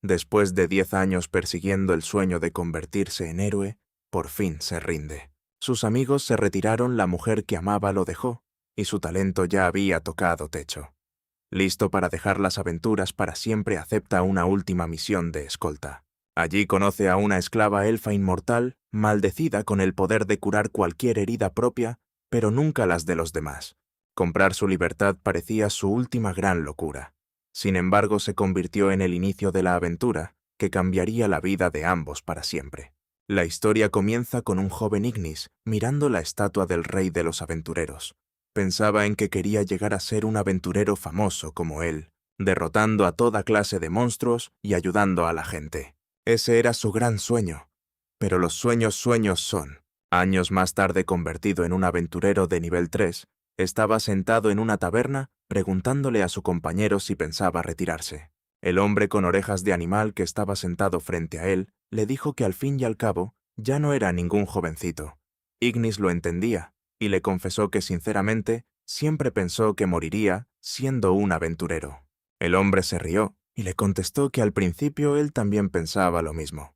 Después de 10 años persiguiendo el sueño de convertirse en héroe, por fin se rinde. Sus amigos se retiraron, la mujer que amaba lo dejó, y su talento ya había tocado techo. Listo para dejar las aventuras para siempre, acepta una última misión de escolta. Allí conoce a una esclava elfa inmortal, maldecida con el poder de curar cualquier herida propia, pero nunca las de los demás. Comprar su libertad parecía su última gran locura. Sin embargo, se convirtió en el inicio de la aventura, que cambiaría la vida de ambos para siempre. La historia comienza con un joven Ignis mirando la estatua del rey de los aventureros. Pensaba en que quería llegar a ser un aventurero famoso como él, derrotando a toda clase de monstruos y ayudando a la gente. Ese era su gran sueño. Pero los sueños son. Años más tarde, convertido en un aventurero de nivel 3, estaba sentado en una taberna preguntándole a su compañero si pensaba retirarse. El hombre con orejas de animal que estaba sentado frente a él le dijo que al fin y al cabo ya no era ningún jovencito. Ignis lo entendía y le confesó que sinceramente siempre pensó que moriría siendo un aventurero. El hombre se rió y le contestó que al principio él también pensaba lo mismo.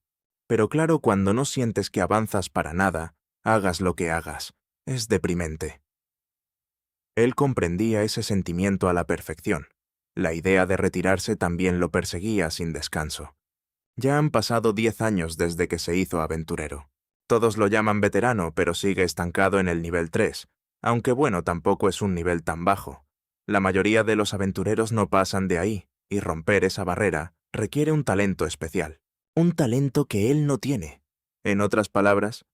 Pero claro, cuando no sientes que avanzas para nada, hagas lo que hagas, es deprimente. Él comprendía ese sentimiento a la perfección. La idea de retirarse también lo perseguía sin descanso. Ya han pasado 10 años desde que se hizo aventurero. Todos lo llaman veterano, pero sigue estancado en el nivel 3, aunque bueno, tampoco es un nivel tan bajo. La mayoría de los aventureros no pasan de ahí, y romper esa barrera requiere un talento especial. Un talento que él no tiene. En otras palabras,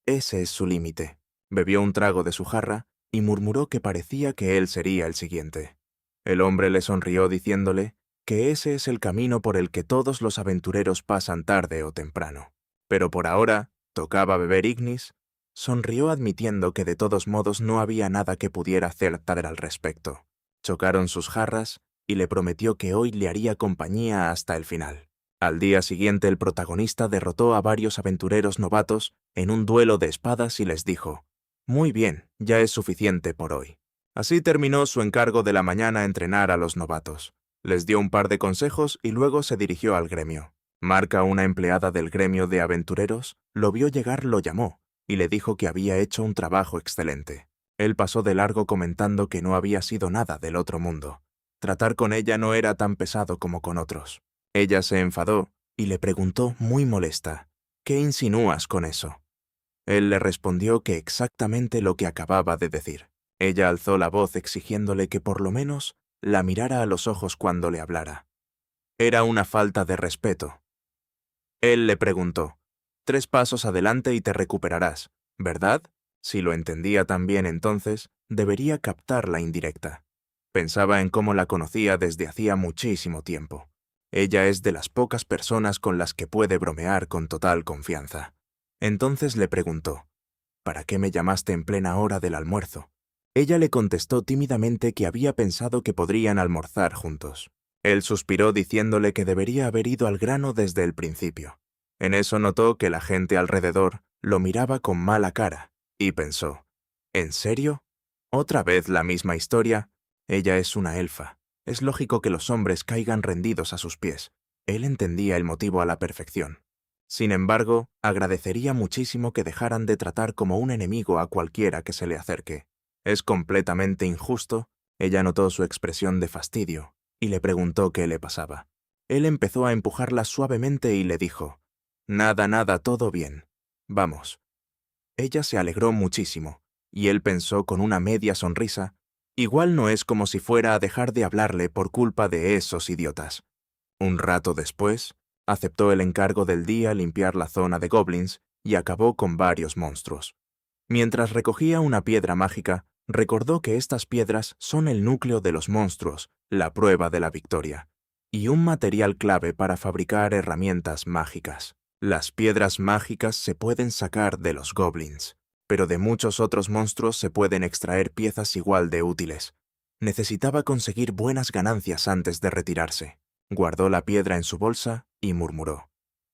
ese es su límite. Bebió un trago de su jarra y murmuró que parecía que él sería el siguiente. El hombre le sonrió diciéndole que ese es el camino por el que todos los aventureros pasan tarde o temprano. Pero por ahora, tocaba beber Ignis. Sonrió admitiendo que de todos modos no había nada que pudiera hacer al respecto. Chocaron sus jarras y le prometió que hoy le haría compañía hasta el final. Al día siguiente, el protagonista derrotó a varios aventureros novatos en un duelo de espadas y les dijo: «Muy bien, ya es suficiente por hoy». Así terminó su encargo de la mañana, entrenar a los novatos. Les dio un par de consejos y luego se dirigió al gremio. Marca, una empleada del gremio de aventureros, lo vio llegar, lo llamó y le dijo que había hecho un trabajo excelente. Él pasó de largo comentando que no había sido nada del otro mundo. Tratar con ella no era tan pesado como con otros. Ella se enfadó y le preguntó muy molesta: «¿Qué insinúas con eso?». Él le respondió que exactamente lo que acababa de decir. Ella alzó la voz exigiéndole que por lo menos la mirara a los ojos cuando le hablara. Era una falta de respeto. Él le preguntó: «3 pasos adelante y te recuperarás, ¿verdad?». Si lo entendía tan bien, entonces debería captar la indirecta. Pensaba en cómo la conocía desde hacía muchísimo tiempo. Ella es de las pocas personas con las que puede bromear con total confianza. Entonces le preguntó: «¿Para qué me llamaste en plena hora del almuerzo?». Ella le contestó tímidamente que había pensado que podrían almorzar juntos. Él suspiró diciéndole que debería haber ido al grano desde el principio. En eso notó que la gente alrededor lo miraba con mala cara y pensó: «¿En serio? ¿Otra vez la misma historia?». Ella es una elfa. Es lógico que los hombres caigan rendidos a sus pies. Él entendía el motivo a la perfección. Sin embargo, agradecería muchísimo que dejaran de tratar como un enemigo a cualquiera que se le acerque. Es completamente injusto. Ella notó su expresión de fastidio y le preguntó qué le pasaba. Él empezó a empujarla suavemente y le dijo: «Nada, nada, todo bien. Vamos». Ella se alegró muchísimo, y él pensó con una media sonrisa: igual no es como si fuera a dejar de hablarle por culpa de esos idiotas. Un rato después, aceptó el encargo del día, limpiar la zona de goblins, y acabó con varios monstruos. Mientras recogía una piedra mágica, recordó que estas piedras son el núcleo de los monstruos, la prueba de la victoria, y un material clave para fabricar herramientas mágicas. Las piedras mágicas se pueden sacar de los goblins, pero de muchos otros monstruos se pueden extraer piezas igual de útiles. Necesitaba conseguir buenas ganancias antes de retirarse. Guardó la piedra en su bolsa y murmuró: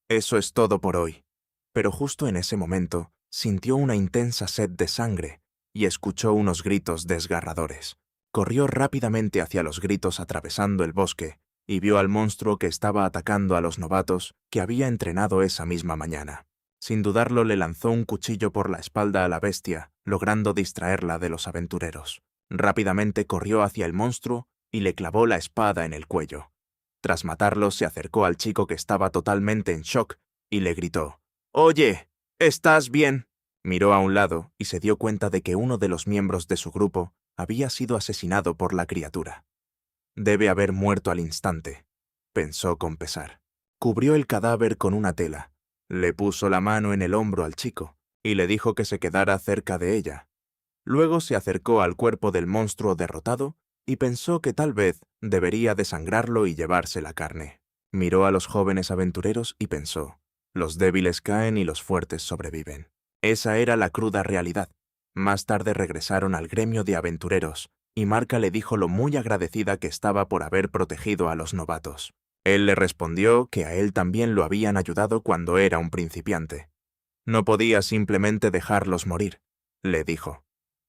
«Eso es todo por hoy». Pero justo en ese momento, sintió una intensa sed de sangre y escuchó unos gritos desgarradores. Corrió rápidamente hacia los gritos atravesando el bosque y vio al monstruo que estaba atacando a los novatos que había entrenado esa misma mañana. Sin dudarlo, le lanzó un cuchillo por la espalda a la bestia, logrando distraerla de los aventureros. Rápidamente corrió hacia el monstruo y le clavó la espada en el cuello. Tras matarlo, se acercó al chico que estaba totalmente en shock y le gritó: «¡Oye! ¿Estás bien?». Miró a un lado y se dio cuenta de que uno de los miembros de su grupo había sido asesinado por la criatura. Debe haber muerto al instante, pensó con pesar. Cubrió el cadáver con una tela, le puso la mano en el hombro al chico y le dijo que se quedara cerca de ella. Luego se acercó al cuerpo del monstruo derrotado y pensó que tal vez debería desangrarlo y llevarse la carne. Miró a los jóvenes aventureros y pensó: los débiles caen y los fuertes sobreviven. Esa era la cruda realidad. Más tarde regresaron al gremio de aventureros, y Marca le dijo lo muy agradecida que estaba por haber protegido a los novatos. Él le respondió que a él también lo habían ayudado cuando era un principiante. No podía simplemente dejarlos morir, le dijo.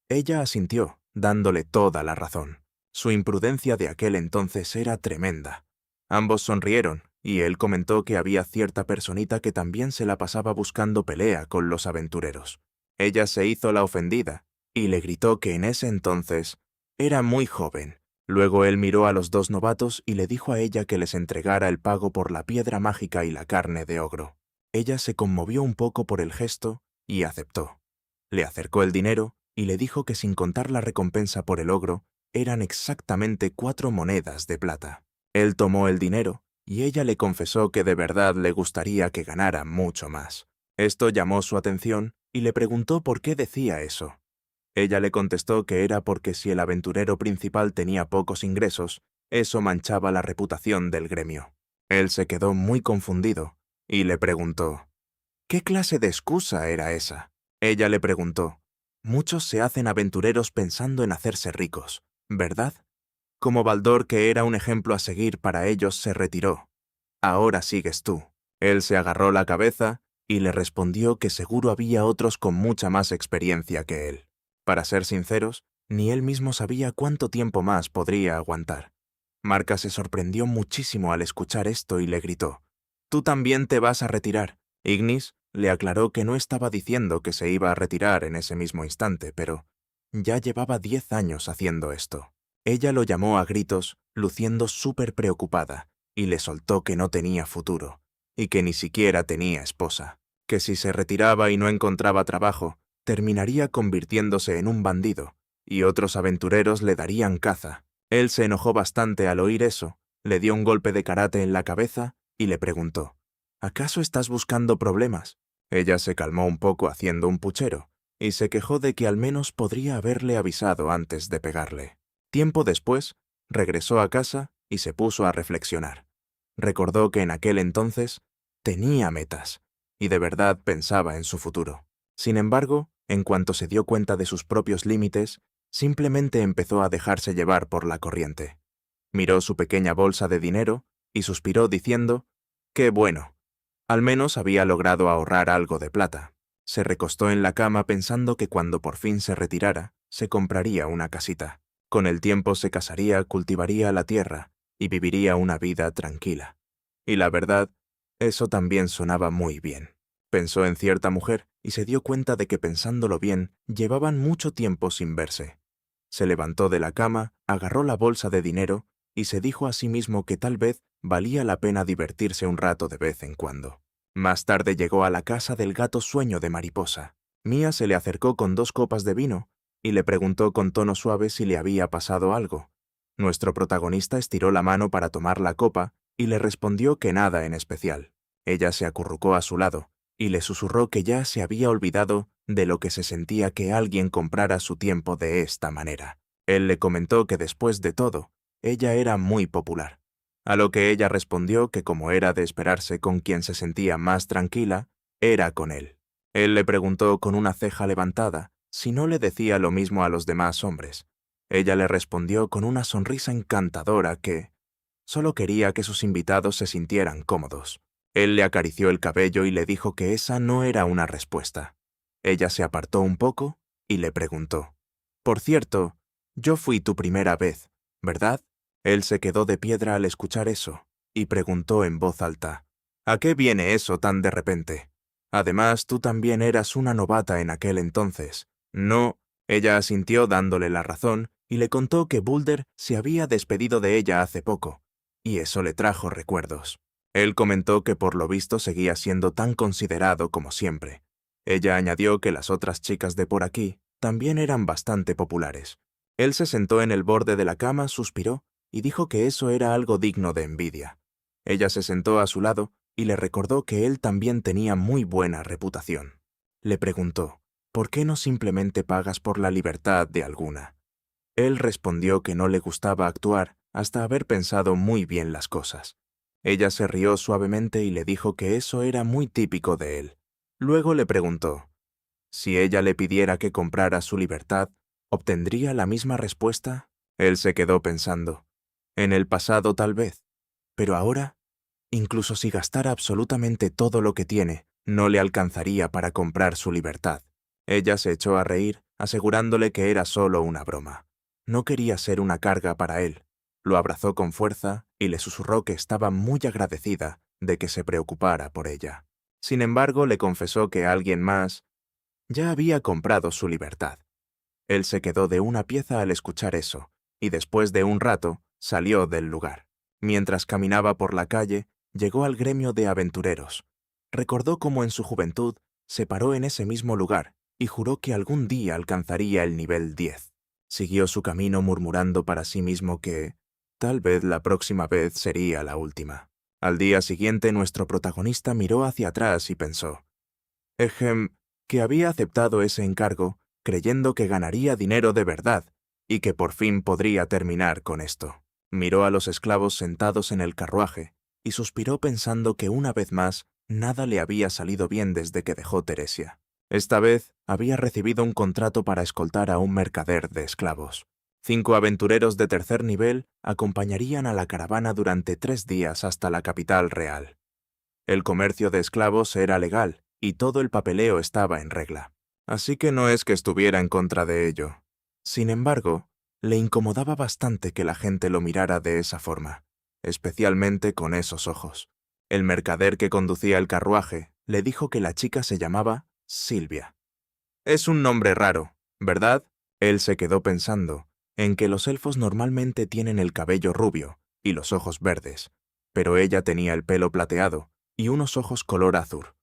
Ella asintió, dándole toda la razón. Su imprudencia de aquel entonces era tremenda. Ambos sonrieron, y él comentó que había cierta personita que también se la pasaba buscando pelea con los aventureros. Ella se hizo la ofendida, y le gritó que en ese entonces era muy joven. Luego él miró a los dos novatos y le dijo a ella que les entregara el pago por la piedra mágica y la carne de ogro. Ella se conmovió un poco por el gesto y aceptó. Le acercó el dinero y le dijo que sin contar la recompensa por el ogro, eran exactamente 4 monedas de plata. Él tomó el dinero y ella le confesó que de verdad le gustaría que ganara mucho más. Esto llamó su atención y le preguntó por qué decía eso. Ella le contestó que era porque si el aventurero principal tenía pocos ingresos, eso manchaba la reputación del gremio. Él se quedó muy confundido y le preguntó: ¿qué clase de excusa era esa? Ella le preguntó: muchos se hacen aventureros pensando en hacerse ricos, ¿verdad? Como Baldor, que era un ejemplo a seguir para ellos, se retiró. Ahora sigues tú. Él se agarró la cabeza y le respondió que seguro había otros con mucha más experiencia que él. Para ser sinceros, ni él mismo sabía cuánto tiempo más podría aguantar. Marca se sorprendió muchísimo al escuchar esto y le gritó: «Tú también te vas a retirar». Ignis le aclaró que no estaba diciendo que se iba a retirar en ese mismo instante, pero ya llevaba 10 años haciendo esto. Ella lo llamó a gritos, luciendo súper preocupada, y le soltó que no tenía futuro, y que ni siquiera tenía esposa, que si se retiraba y no encontraba trabajo, terminaría convirtiéndose en un bandido, y otros aventureros le darían caza. Él se enojó bastante al oír eso, le dio un golpe de karate en la cabeza y le preguntó: ¿acaso estás buscando problemas? Ella se calmó un poco haciendo un puchero, y se quejó de que al menos podría haberle avisado antes de pegarle. Tiempo después, regresó a casa y se puso a reflexionar. Recordó que en aquel entonces tenía metas, y de verdad pensaba en su futuro. Sin embargo, en cuanto se dio cuenta de sus propios límites, simplemente empezó a dejarse llevar por la corriente. Miró su pequeña bolsa de dinero y suspiró diciendo: «Qué bueno, al menos había logrado ahorrar algo de plata». Se recostó en la cama pensando que cuando por fin se retirara, se compraría una casita. Con el tiempo se casaría, cultivaría la tierra y viviría una vida tranquila. Y la verdad, eso también sonaba muy bien. Pensó en cierta mujer y se dio cuenta de que, pensándolo bien, llevaban mucho tiempo sin verse. Se levantó de la cama, agarró la bolsa de dinero y se dijo a sí mismo que tal vez valía la pena divertirse un rato de vez en cuando. Más tarde llegó a la casa del gato Sueño de Mariposa. Mía se le acercó con 2 copas de vino y le preguntó con tono suave si le había pasado algo. Nuestro protagonista estiró la mano para tomar la copa y le respondió que nada en especial. Ella se acurrucó a su lado y le susurró que ya se había olvidado de lo que se sentía que alguien comprara su tiempo de esta manera. Él le comentó que después de todo, ella era muy popular. A lo que ella respondió que, como era de esperarse, con quien se sentía más tranquila era con él. Él le preguntó con una ceja levantada si no le decía lo mismo a los demás hombres. Ella le respondió con una sonrisa encantadora que solo quería que sus invitados se sintieran cómodos. Él le acarició el cabello y le dijo que esa no era una respuesta. Ella se apartó un poco y le preguntó: «Por cierto, yo fui tu primera vez, ¿verdad?». Él se quedó de piedra al escuchar eso, y preguntó en voz alta, ¿a qué viene eso tan de repente? Además, tú también eras una novata en aquel entonces. No, ella asintió dándole la razón, y le contó que Boulder se había despedido de ella hace poco, y eso le trajo recuerdos. Él comentó que por lo visto seguía siendo tan considerado como siempre. Ella añadió que las otras chicas de por aquí también eran bastante populares. Él se sentó en el borde de la cama, suspiró, y dijo que eso era algo digno de envidia. Ella se sentó a su lado y le recordó que él también tenía muy buena reputación. Le preguntó, ¿por qué no simplemente pagas por la libertad de alguna? Él respondió que no le gustaba actuar hasta haber pensado muy bien las cosas. Ella se rió suavemente y le dijo que eso era muy típico de él. Luego le preguntó, si ella le pidiera que comprara su libertad, ¿obtendría la misma respuesta? Él se quedó pensando. En el pasado tal vez, pero ahora, incluso si gastara absolutamente todo lo que tiene, no le alcanzaría para comprar su libertad. Ella se echó a reír, asegurándole que era solo una broma. No quería ser una carga para él. Lo abrazó con fuerza y le susurró que estaba muy agradecida de que se preocupara por ella. Sin embargo, le confesó que alguien más ya había comprado su libertad. Él se quedó de una pieza al escuchar eso, y después de un rato salió del lugar. Mientras caminaba por la calle, llegó al gremio de aventureros. Recordó cómo en su juventud se paró en ese mismo lugar y juró que algún día alcanzaría el nivel 10. Siguió su camino murmurando para sí mismo que tal vez la próxima vez sería la última. Al día siguiente nuestro protagonista miró hacia atrás y pensó, que había aceptado ese encargo creyendo que ganaría dinero de verdad y que por fin podría terminar con esto. Miró a los esclavos sentados en el carruaje y suspiró pensando que una vez más nada le había salido bien desde que dejó Teresia. Esta vez había recibido un contrato para escoltar a un mercader de esclavos. 5 aventureros de tercer nivel acompañarían a la caravana durante 3 días hasta la capital real. El comercio de esclavos era legal y todo el papeleo estaba en regla. Así que no es que estuviera en contra de ello. Sin embargo, le incomodaba bastante que la gente lo mirara de esa forma, especialmente con esos ojos. El mercader que conducía el carruaje le dijo que la chica se llamaba Silvia. Es un nombre raro, ¿verdad? Él se quedó pensando en que los elfos normalmente tienen el cabello rubio y los ojos verdes, pero ella tenía el pelo plateado y unos ojos color azul,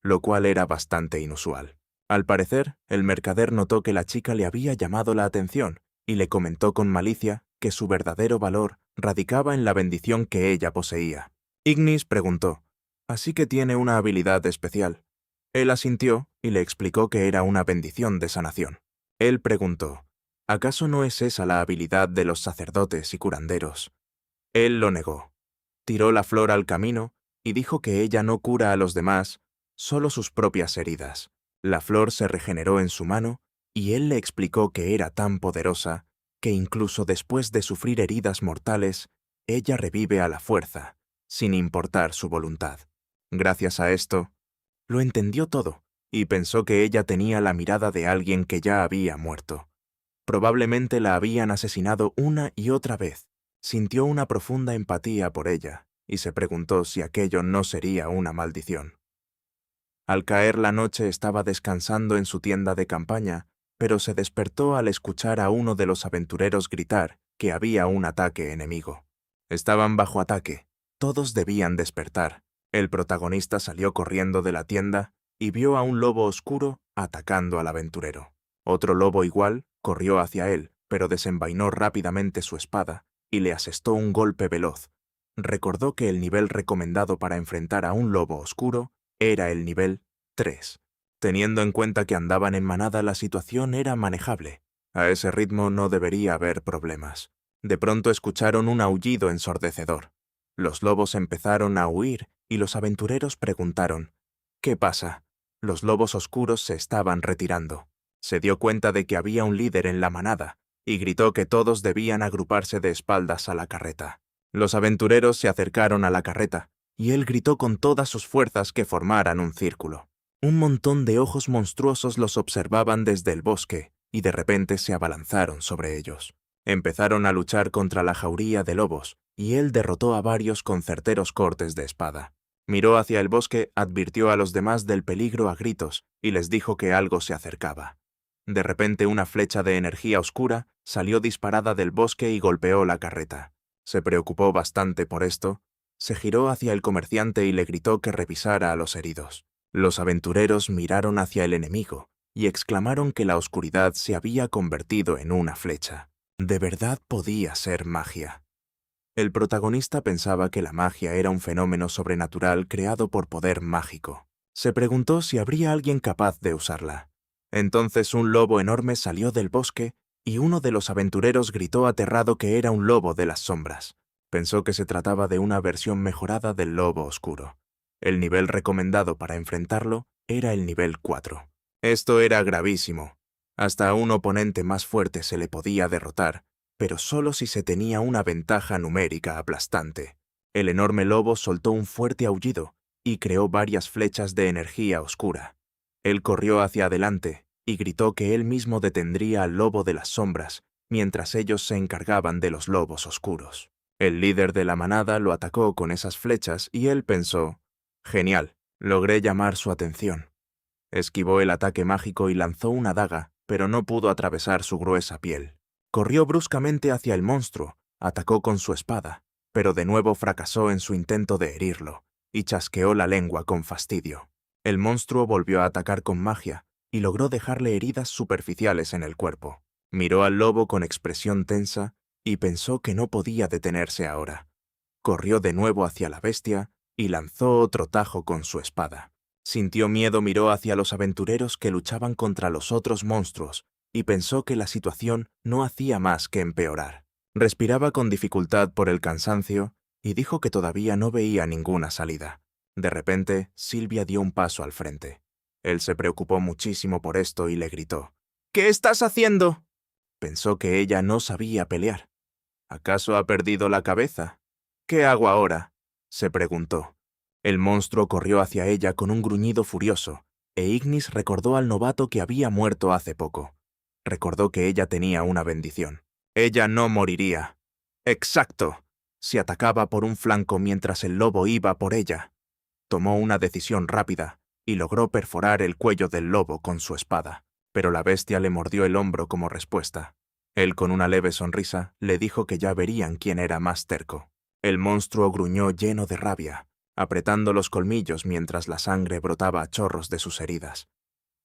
lo cual era bastante inusual. Al parecer, el mercader notó que la chica le había llamado la atención y le comentó con malicia que su verdadero valor radicaba en la bendición que ella poseía. Ignis preguntó, «¿Así que tiene una habilidad especial?» Él asintió y le explicó que era una bendición de sanación. Él preguntó, «¿Acaso no es esa la habilidad de los sacerdotes y curanderos?» Él lo negó. Tiró la flor al camino y dijo que ella no cura a los demás, solo sus propias heridas. La flor se regeneró en su mano y él le explicó que era tan poderosa que incluso después de sufrir heridas mortales, ella revive a la fuerza, sin importar su voluntad. Gracias a esto, lo entendió todo y pensó que ella tenía la mirada de alguien que ya había muerto. Probablemente la habían asesinado una y otra vez. Sintió una profunda empatía por ella y se preguntó si aquello no sería una maldición. Al caer la noche estaba descansando en su tienda de campaña, pero se despertó al escuchar a uno de los aventureros gritar que había un ataque enemigo. Estaban bajo ataque. Todos debían despertar. El protagonista salió corriendo de la tienda y vio a un lobo oscuro atacando al aventurero. Otro lobo igual corrió hacia él, pero desenvainó rápidamente su espada y le asestó un golpe veloz. Recordó que el nivel recomendado para enfrentar a un lobo oscuro era el nivel 3. Teniendo en cuenta que andaban en manada, la situación era manejable. A ese ritmo no debería haber problemas. De pronto escucharon un aullido ensordecedor. Los lobos empezaron a huir y los aventureros preguntaron, «¿Qué pasa?» Los lobos oscuros se estaban retirando. Se dio cuenta de que había un líder en la manada y gritó que todos debían agruparse de espaldas a la carreta. Los aventureros se acercaron a la carreta y él gritó con todas sus fuerzas que formaran un círculo. Un montón de ojos monstruosos los observaban desde el bosque y de repente se abalanzaron sobre ellos. Empezaron a luchar contra la jauría de lobos, y él derrotó a varios con certeros cortes de espada. Miró hacia el bosque, advirtió a los demás del peligro a gritos y les dijo que algo se acercaba. De repente una flecha de energía oscura salió disparada del bosque y golpeó la carreta. Se preocupó bastante por esto, se giró hacia el comerciante y le gritó que revisara a los heridos. Los aventureros miraron hacia el enemigo y exclamaron que la oscuridad se había convertido en una flecha. De verdad podía ser magia. El protagonista pensaba que la magia era un fenómeno sobrenatural creado por poder mágico. Se preguntó si habría alguien capaz de usarla. Entonces un lobo enorme salió del bosque y uno de los aventureros gritó aterrado que era un lobo de las sombras. Pensó que se trataba de una versión mejorada del lobo oscuro. El nivel recomendado para enfrentarlo era el nivel 4. Esto era gravísimo. Hasta a un oponente más fuerte se le podía derrotar, pero solo si se tenía una ventaja numérica aplastante. El enorme lobo soltó un fuerte aullido y creó varias flechas de energía oscura. Él corrió hacia adelante y gritó que él mismo detendría al lobo de las sombras, mientras ellos se encargaban de los lobos oscuros. El líder de la manada lo atacó con esas flechas y él pensó, «Genial, logré llamar su atención». Esquivó el ataque mágico y lanzó una daga, pero no pudo atravesar su gruesa piel. Corrió bruscamente hacia el monstruo, atacó con su espada, pero de nuevo fracasó en su intento de herirlo, y chasqueó la lengua con fastidio. El monstruo volvió a atacar con magia, y logró dejarle heridas superficiales en el cuerpo. Miró al lobo con expresión tensa, y pensó que no podía detenerse ahora. Corrió de nuevo hacia la bestia, y lanzó otro tajo con su espada. Sintió miedo, miró hacia los aventureros que luchaban contra los otros monstruos, y pensó que la situación no hacía más que empeorar. Respiraba con dificultad por el cansancio y dijo que todavía no veía ninguna salida. De repente, Silvia dio un paso al frente. Él se preocupó muchísimo por esto y le gritó, «¿Qué estás haciendo?». Pensó que ella no sabía pelear. ¿Acaso ha perdido la cabeza? «¿Qué hago ahora?», se preguntó. El monstruo corrió hacia ella con un gruñido furioso, e Ignis recordó al novato que había muerto hace poco. Recordó que ella tenía una bendición. Ella no moriría. ¡Exacto! Se atacaba por un flanco mientras el lobo iba por ella. Tomó una decisión rápida y logró perforar el cuello del lobo con su espada, pero la bestia le mordió el hombro como respuesta. Él, con una leve sonrisa, le dijo que ya verían quién era más terco. El monstruo gruñó lleno de rabia, apretando los colmillos mientras la sangre brotaba a chorros de sus heridas.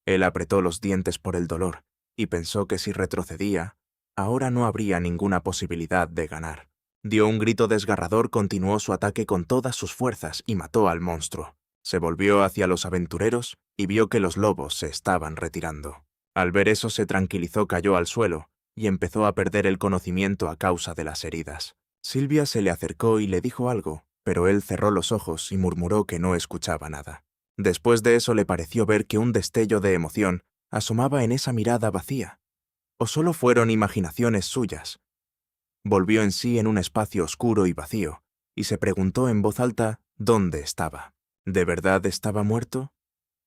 Él apretó los dientes por el dolor y pensó que si retrocedía, ahora no habría ninguna posibilidad de ganar. Dio un grito desgarrador, continuó su ataque con todas sus fuerzas y mató al monstruo. Se volvió hacia los aventureros y vio que los lobos se estaban retirando. Al ver eso se tranquilizó, cayó al suelo y empezó a perder el conocimiento a causa de las heridas. Silvia se le acercó y le dijo algo, pero él cerró los ojos y murmuró que no escuchaba nada. Después de eso le pareció ver que un destello de emoción asomaba en esa mirada vacía. ¿O solo fueron imaginaciones suyas? Volvió en sí en un espacio oscuro y vacío, y se preguntó en voz alta dónde estaba. ¿De verdad estaba muerto?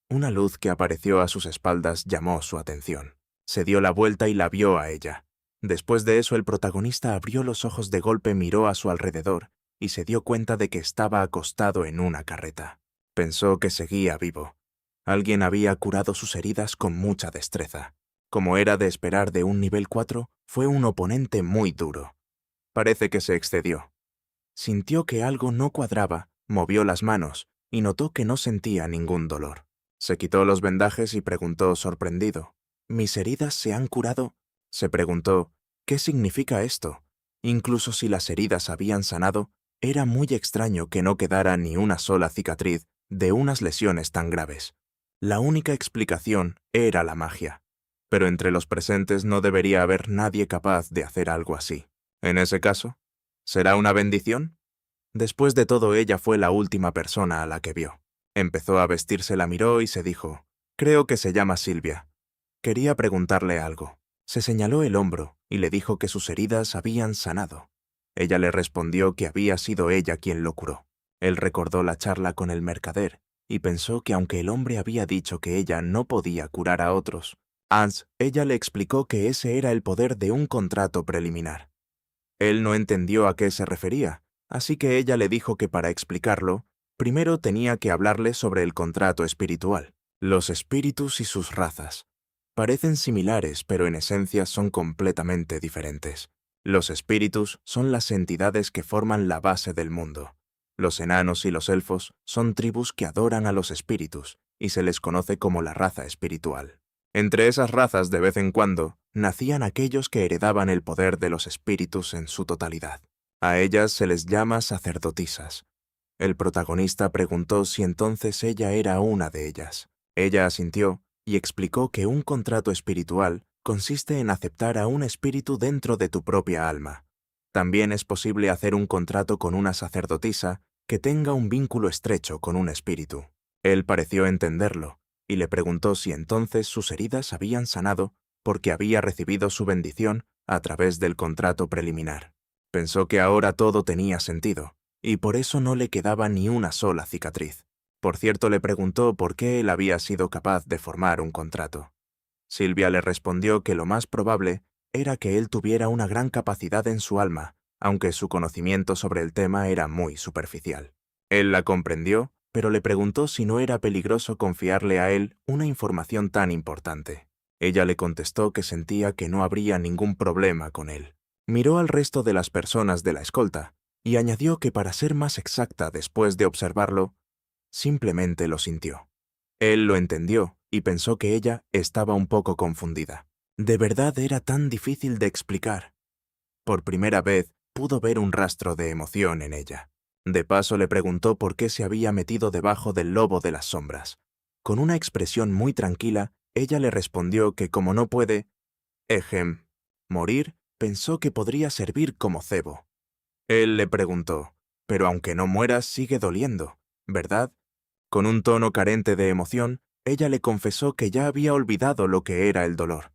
Una luz que apareció a sus espaldas llamó su atención. Se dio la vuelta y la vio a ella. Después de eso el protagonista abrió los ojos de golpe, miró a su alrededor y se dio cuenta de que estaba acostado en una carreta. Pensó que seguía vivo. Alguien había curado sus heridas con mucha destreza. Como era de esperar de un nivel 4, fue un oponente muy duro. Parece que se excedió. Sintió que algo no cuadraba, movió las manos y notó que no sentía ningún dolor. Se quitó los vendajes y preguntó sorprendido, «¿Mis heridas se han curado?». Se preguntó, ¿qué significa esto? Incluso si las heridas habían sanado, era muy extraño que no quedara ni una sola cicatriz de unas lesiones tan graves. La única explicación era la magia. Pero entre los presentes no debería haber nadie capaz de hacer algo así. En ese caso, ¿será una bendición? Después de todo, ella fue la última persona a la que vio. Empezó a vestirse, la miró y se dijo, «Creo que se llama Silvia». Quería preguntarle algo. Se señaló el hombro y le dijo que sus heridas habían sanado. Ella le respondió que había sido ella quien lo curó. Él recordó la charla con el mercader y pensó que aunque el hombre había dicho que ella no podía curar a otros, Ella le explicó que ese era el poder de un contrato preliminar. Él no entendió a qué se refería, así que ella le dijo que para explicarlo, primero tenía que hablarle sobre el contrato espiritual. Los espíritus y sus razas. Parecen similares, pero en esencia son completamente diferentes. Los espíritus son las entidades que forman la base del mundo. Los enanos y los elfos son tribus que adoran a los espíritus, y se les conoce como la raza espiritual. Entre esas razas, de vez en cuando, nacían aquellos que heredaban el poder de los espíritus en su totalidad. A ellas se les llama sacerdotisas. El protagonista preguntó si entonces ella era una de ellas. Ella asintió y explicó que un contrato espiritual consiste en aceptar a un espíritu dentro de tu propia alma. También es posible hacer un contrato con una sacerdotisa que tenga un vínculo estrecho con un espíritu. Él pareció entenderlo, y le preguntó si entonces sus heridas habían sanado porque había recibido su bendición a través del contrato preliminar. Pensó que ahora todo tenía sentido, y por eso no le quedaba ni una sola cicatriz. Por cierto, le preguntó por qué él había sido capaz de formar un contrato. Silvia le respondió que lo más probable era que él tuviera una gran capacidad en su alma, aunque su conocimiento sobre el tema era muy superficial. Él la comprendió, pero le preguntó si no era peligroso confiarle a él una información tan importante. Ella le contestó que sentía que no habría ningún problema con él. Miró al resto de las personas de la escolta y añadió que para ser más exacta después de observarlo, simplemente lo sintió. Él lo entendió y pensó que ella estaba un poco confundida. De verdad era tan difícil de explicar. Por primera vez pudo ver un rastro de emoción en ella. De paso le preguntó por qué se había metido debajo del lobo de las sombras. Con una expresión muy tranquila, ella le respondió que como no puede, morir, pensó que podría servir como cebo. Él le preguntó, pero aunque no mueras sigue doliendo, ¿verdad? Con un tono carente de emoción, ella le confesó que ya había olvidado lo que era el dolor.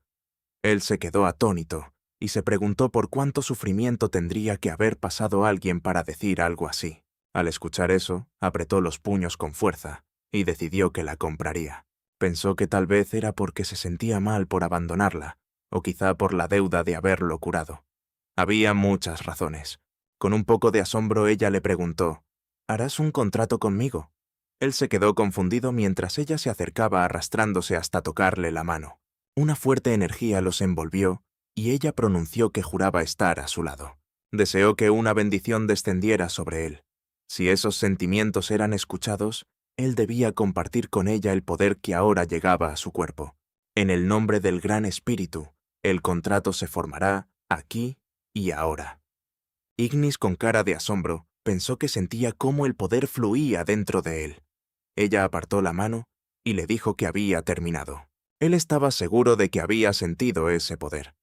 Él se quedó atónito y se preguntó por cuánto sufrimiento tendría que haber pasado alguien para decir algo así. Al escuchar eso, apretó los puños con fuerza y decidió que la compraría. Pensó que tal vez era porque se sentía mal por abandonarla, o quizá por la deuda de haberlo curado. Había muchas razones. Con un poco de asombro ella le preguntó, ¿harás un contrato conmigo? Él se quedó confundido mientras ella se acercaba arrastrándose hasta tocarle la mano. Una fuerte energía los envolvió y ella pronunció que juraba estar a su lado. Deseó que una bendición descendiera sobre él. Si esos sentimientos eran escuchados, él debía compartir con ella el poder que ahora llegaba a su cuerpo. En el nombre del Gran Espíritu, el contrato se formará aquí y ahora. Ignis, con cara de asombro, pensó que sentía cómo el poder fluía dentro de él. Ella apartó la mano y le dijo que había terminado. Él estaba seguro de que había sentido ese poder.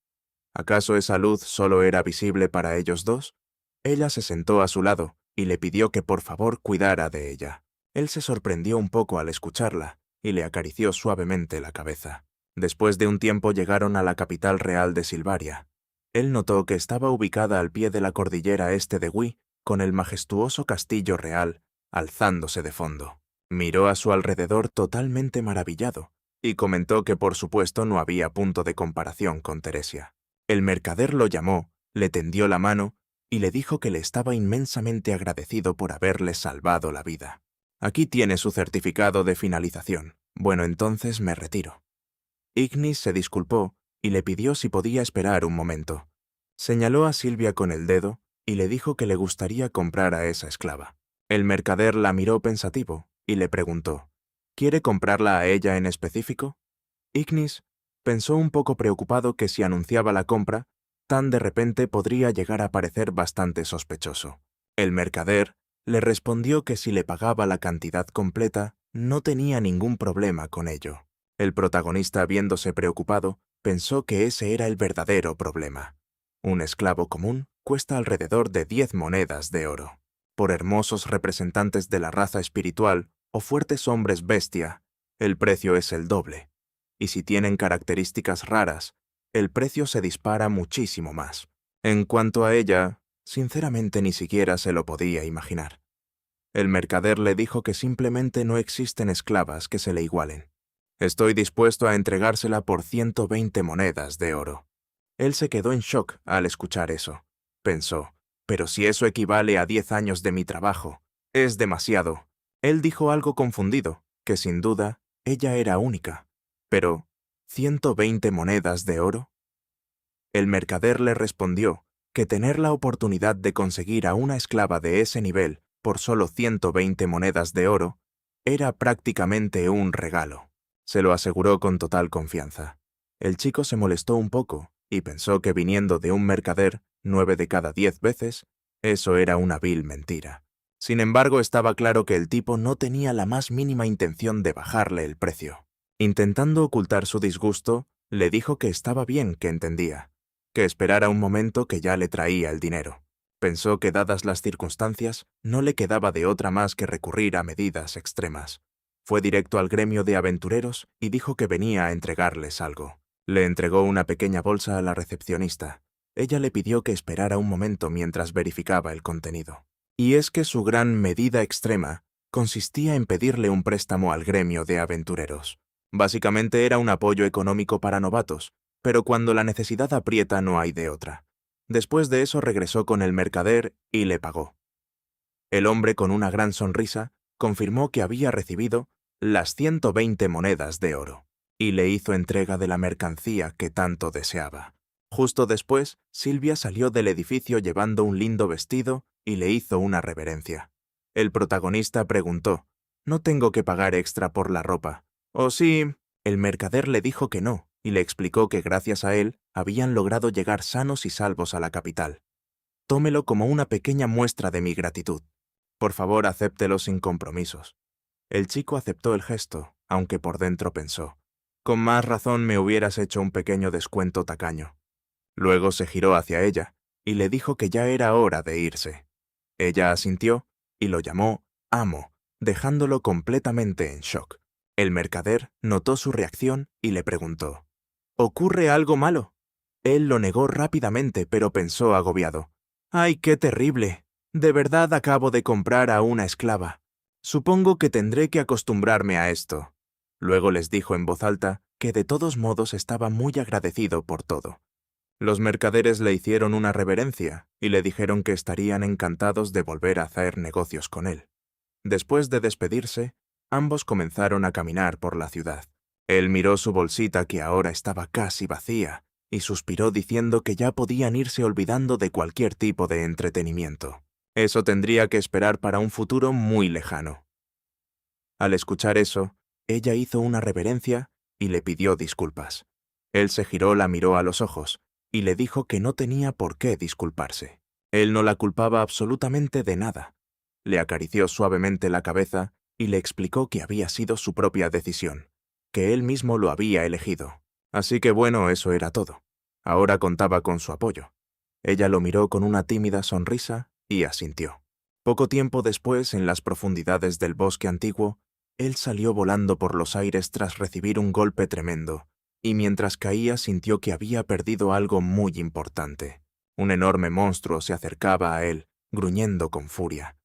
¿Acaso esa luz solo era visible para ellos dos? Ella se sentó a su lado y le pidió que por favor cuidara de ella. Él se sorprendió un poco al escucharla y le acarició suavemente la cabeza. Después de un tiempo llegaron a la capital real de Silvaria. Él notó que estaba ubicada al pie de la cordillera este de Wii, con el majestuoso castillo real alzándose de fondo. Miró a su alrededor totalmente maravillado y comentó que por supuesto no había punto de comparación con Teresia. El mercader lo llamó, le tendió la mano y le dijo que le estaba inmensamente agradecido por haberle salvado la vida. Aquí tiene su certificado de finalización. Bueno, entonces me retiro. Ignis se disculpó y le pidió si podía esperar un momento. Señaló a Silvia con el dedo y le dijo que le gustaría comprar a esa esclava. El mercader la miró pensativo y le preguntó, ¿quiere comprarla a ella en específico? Ignis pensó un poco preocupado que si anunciaba la compra, tan de repente podría llegar a parecer bastante sospechoso. El mercader le respondió que si le pagaba la cantidad completa, no tenía ningún problema con ello. El protagonista, viéndose preocupado, pensó que ese era el verdadero problema. Un esclavo común cuesta alrededor de 10 monedas de oro. Por hermosos representantes de la raza espiritual o fuertes hombres bestia, el precio es el doble. Y si tienen características raras, el precio se dispara muchísimo más. En cuanto a ella, sinceramente ni siquiera se lo podía imaginar. El mercader le dijo que simplemente no existen esclavas que se le igualen. Estoy dispuesto a entregársela por 120 monedas de oro. Él se quedó en shock al escuchar eso. Pensó, pero si eso equivale a 10 años de mi trabajo, es demasiado. Él dijo algo confundido, que sin duda, ella era única. Pero, ¿120 monedas de oro? El mercader le respondió que tener la oportunidad de conseguir a una esclava de ese nivel por solo 120 monedas de oro era prácticamente un regalo. Se lo aseguró con total confianza. El chico se molestó un poco y pensó que viniendo de un mercader 9 de cada 10 veces, eso era una vil mentira. Sin embargo, estaba claro que el tipo no tenía la más mínima intención de bajarle el precio. Intentando ocultar su disgusto, le dijo que estaba bien, que entendía, que esperara un momento, que ya le traía el dinero. Pensó que dadas las circunstancias, no le quedaba de otra más que recurrir a medidas extremas. Fue directo al gremio de aventureros y dijo que venía a entregarles algo. Le entregó una pequeña bolsa a la recepcionista. Ella le pidió que esperara un momento mientras verificaba el contenido. Y es que su gran medida extrema consistía en pedirle un préstamo al gremio de aventureros. Básicamente era un apoyo económico para novatos, pero cuando la necesidad aprieta no hay de otra. Después de eso regresó con el mercader y le pagó. El hombre, con una gran sonrisa, confirmó que había recibido las 120 monedas de oro y le hizo entrega de la mercancía que tanto deseaba. Justo después, Silvia salió del edificio llevando un lindo vestido y le hizo una reverencia. El protagonista preguntó, «¿No tengo que pagar extra por la ropa?» «¿O sí?» El mercader le dijo que no y le explicó que gracias a él habían logrado llegar sanos y salvos a la capital. «Tómelo como una pequeña muestra de mi gratitud. Por favor, acéptelo sin compromisos». El chico aceptó el gesto, aunque por dentro pensó, «Con más razón me hubieras hecho un pequeño descuento tacaño». Luego se giró hacia ella y le dijo que ya era hora de irse. Ella asintió y lo llamó amo, dejándolo completamente en shock. El mercader notó su reacción y le preguntó, «¿Ocurre algo malo?» Él lo negó rápidamente, pero pensó agobiado, «¡Ay, qué terrible! De verdad acabo de comprar a una esclava. Supongo que tendré que acostumbrarme a esto». Luego les dijo en voz alta que de todos modos estaba muy agradecido por todo. Los mercaderes le hicieron una reverencia y le dijeron que estarían encantados de volver a hacer negocios con él. Después de despedirse, ambos comenzaron a caminar por la ciudad. Él miró su bolsita, que ahora estaba casi vacía, y suspiró diciendo que ya podían irse olvidando de cualquier tipo de entretenimiento. Eso tendría que esperar para un futuro muy lejano. Al escuchar eso, ella hizo una reverencia y le pidió disculpas. Él se giró, la miró a los ojos y le dijo que no tenía por qué disculparse. Él no la culpaba absolutamente de nada. Le acarició suavemente la cabeza y le explicó que había sido su propia decisión, que él mismo lo había elegido. Así que bueno, eso era todo. Ahora contaba con su apoyo. Ella lo miró con una tímida sonrisa y asintió. Poco tiempo después, en las profundidades del bosque antiguo, él salió volando por los aires tras recibir un golpe tremendo, y mientras caía sintió que había perdido algo muy importante. Un enorme monstruo se acercaba a él, gruñendo con furia.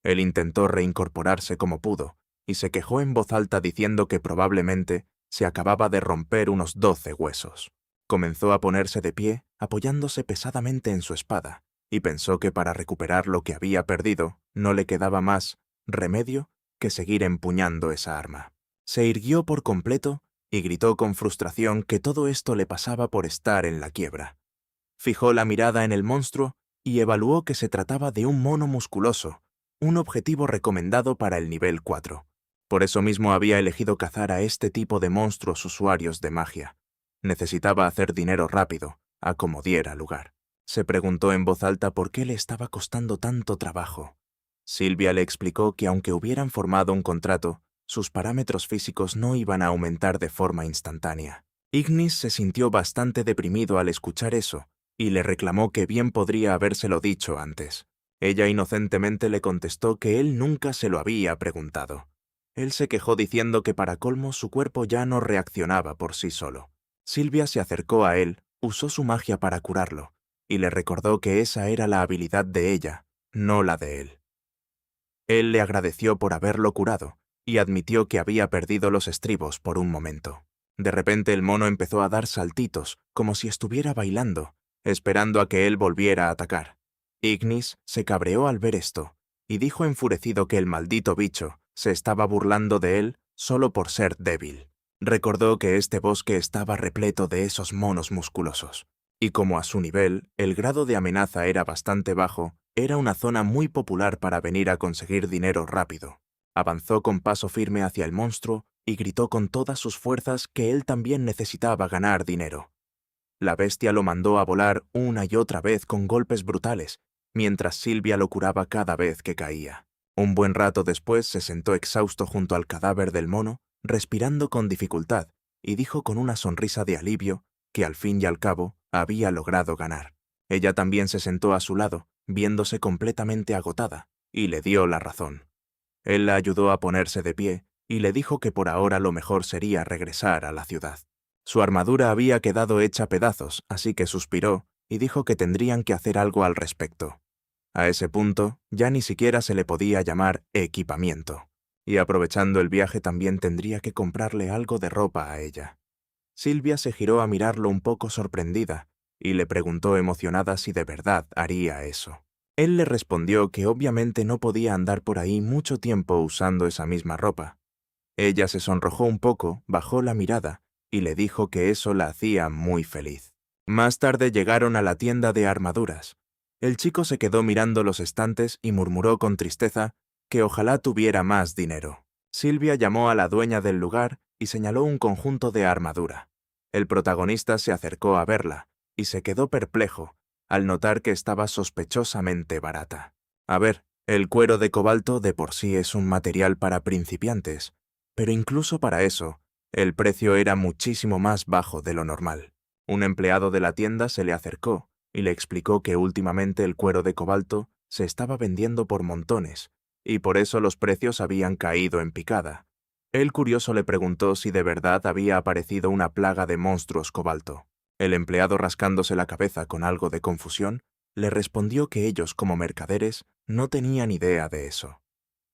Él intentó reincorporarse como pudo, y se quejó en voz alta diciendo que probablemente se acababa de romper unos 12 huesos. Comenzó a ponerse de pie, apoyándose pesadamente en su espada, y pensó que para recuperar lo que había perdido no le quedaba más remedio que seguir empuñando esa arma. Se irguió por completo y gritó con frustración que todo esto le pasaba por estar en la quiebra. Fijó la mirada en el monstruo y evaluó que se trataba de un mono musculoso, un objetivo recomendado para el nivel 4. Por eso mismo había elegido cazar a este tipo de monstruos usuarios de magia. Necesitaba hacer dinero rápido, a como diera lugar. Se preguntó en voz alta por qué le estaba costando tanto trabajo. Silvia le explicó que aunque hubieran formado un contrato, sus parámetros físicos no iban a aumentar de forma instantánea. Ignis se sintió bastante deprimido al escuchar eso y le reclamó que bien podría habérselo dicho antes. Ella inocentemente le contestó que él nunca se lo había preguntado. Él se quejó diciendo que para colmo su cuerpo ya no reaccionaba por sí solo. Silvia se acercó a él, usó su magia para curarlo, y le recordó que esa era la habilidad de ella, no la de él. Él le agradeció por haberlo curado, y admitió que había perdido los estribos por un momento. De repente el mono empezó a dar saltitos, como si estuviera bailando, esperando a que él volviera a atacar. Ignis se cabreó al ver esto, y dijo enfurecido que el maldito bicho se estaba burlando de él solo por ser débil. Recordó que este bosque estaba repleto de esos monos musculosos, y como a su nivel el grado de amenaza era bastante bajo, era una zona muy popular para venir a conseguir dinero rápido. Avanzó con paso firme hacia el monstruo y gritó con todas sus fuerzas que él también necesitaba ganar dinero. La bestia lo mandó a volar una y otra vez con golpes brutales, mientras Silvia lo curaba cada vez que caía. Un buen rato después se sentó exhausto junto al cadáver del mono, respirando con dificultad, y dijo con una sonrisa de alivio que al fin y al cabo había logrado ganar. Ella también se sentó a su lado, viéndose completamente agotada, y le dio la razón. Él la ayudó a ponerse de pie y le dijo que por ahora lo mejor sería regresar a la ciudad. Su armadura había quedado hecha pedazos, así que suspiró y dijo que tendrían que hacer algo al respecto. A ese punto, ya ni siquiera se le podía llamar equipamiento, y aprovechando el viaje también tendría que comprarle algo de ropa a ella. Silvia se giró a mirarlo un poco sorprendida, y le preguntó emocionada si de verdad haría eso. Él le respondió que obviamente no podía andar por ahí mucho tiempo usando esa misma ropa. Ella se sonrojó un poco, bajó la mirada, y le dijo que eso la hacía muy feliz. Más tarde llegaron a la tienda de armaduras. El chico se quedó mirando los estantes y murmuró con tristeza que ojalá tuviera más dinero. Silvia llamó a la dueña del lugar y señaló un conjunto de armadura. El protagonista se acercó a verla y se quedó perplejo al notar que estaba sospechosamente barata. A ver, el cuero de cobalto de por sí es un material para principiantes, pero incluso para eso, el precio era muchísimo más bajo de lo normal. Un empleado de la tienda se le acercó y le explicó que últimamente el cuero de cobalto se estaba vendiendo por montones, y por eso los precios habían caído en picada. El curioso le preguntó si de verdad había aparecido una plaga de monstruos cobalto. El empleado, rascándose la cabeza con algo de confusión, le respondió que ellos, como mercaderes, no tenían idea de eso,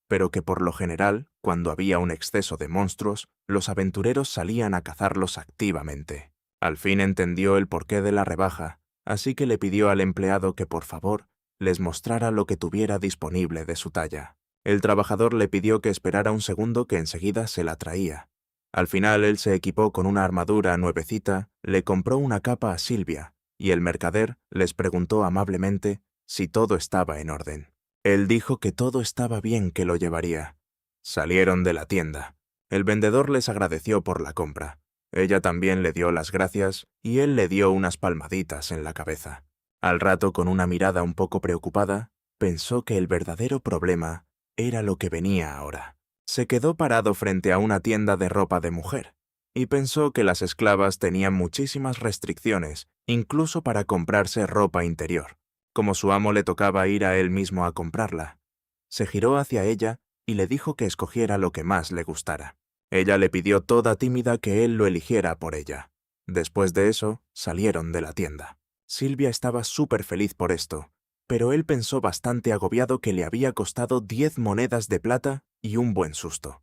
pero que por lo general, cuando había un exceso de monstruos, los aventureros salían a cazarlos activamente. Al fin entendió el porqué de la rebaja, así que le pidió al empleado que por favor les mostrara lo que tuviera disponible de su talla. El trabajador le pidió que esperara un segundo, que enseguida se la traía. Al final él se equipó con una armadura nuevecita, le compró una capa a Silvia, y el mercader les preguntó amablemente si todo estaba en orden. Él dijo que todo estaba bien, que lo llevaría. Salieron de la tienda. El vendedor les agradeció por la compra. Ella también le dio las gracias y él le dio unas palmaditas en la cabeza. Al rato, con una mirada un poco preocupada, pensó que el verdadero problema era lo que venía ahora. Se quedó parado frente a una tienda de ropa de mujer y pensó que las esclavas tenían muchísimas restricciones, incluso para comprarse ropa interior. Como su amo le tocaba ir a él mismo a comprarla. Se giró hacia ella y le dijo que escogiera lo que más le gustara. Ella le pidió toda tímida que él lo eligiera por ella. Después de eso, salieron de la tienda. Silvia estaba súper feliz por esto, pero él pensó bastante agobiado que le había costado 10 monedas de plata y un buen susto.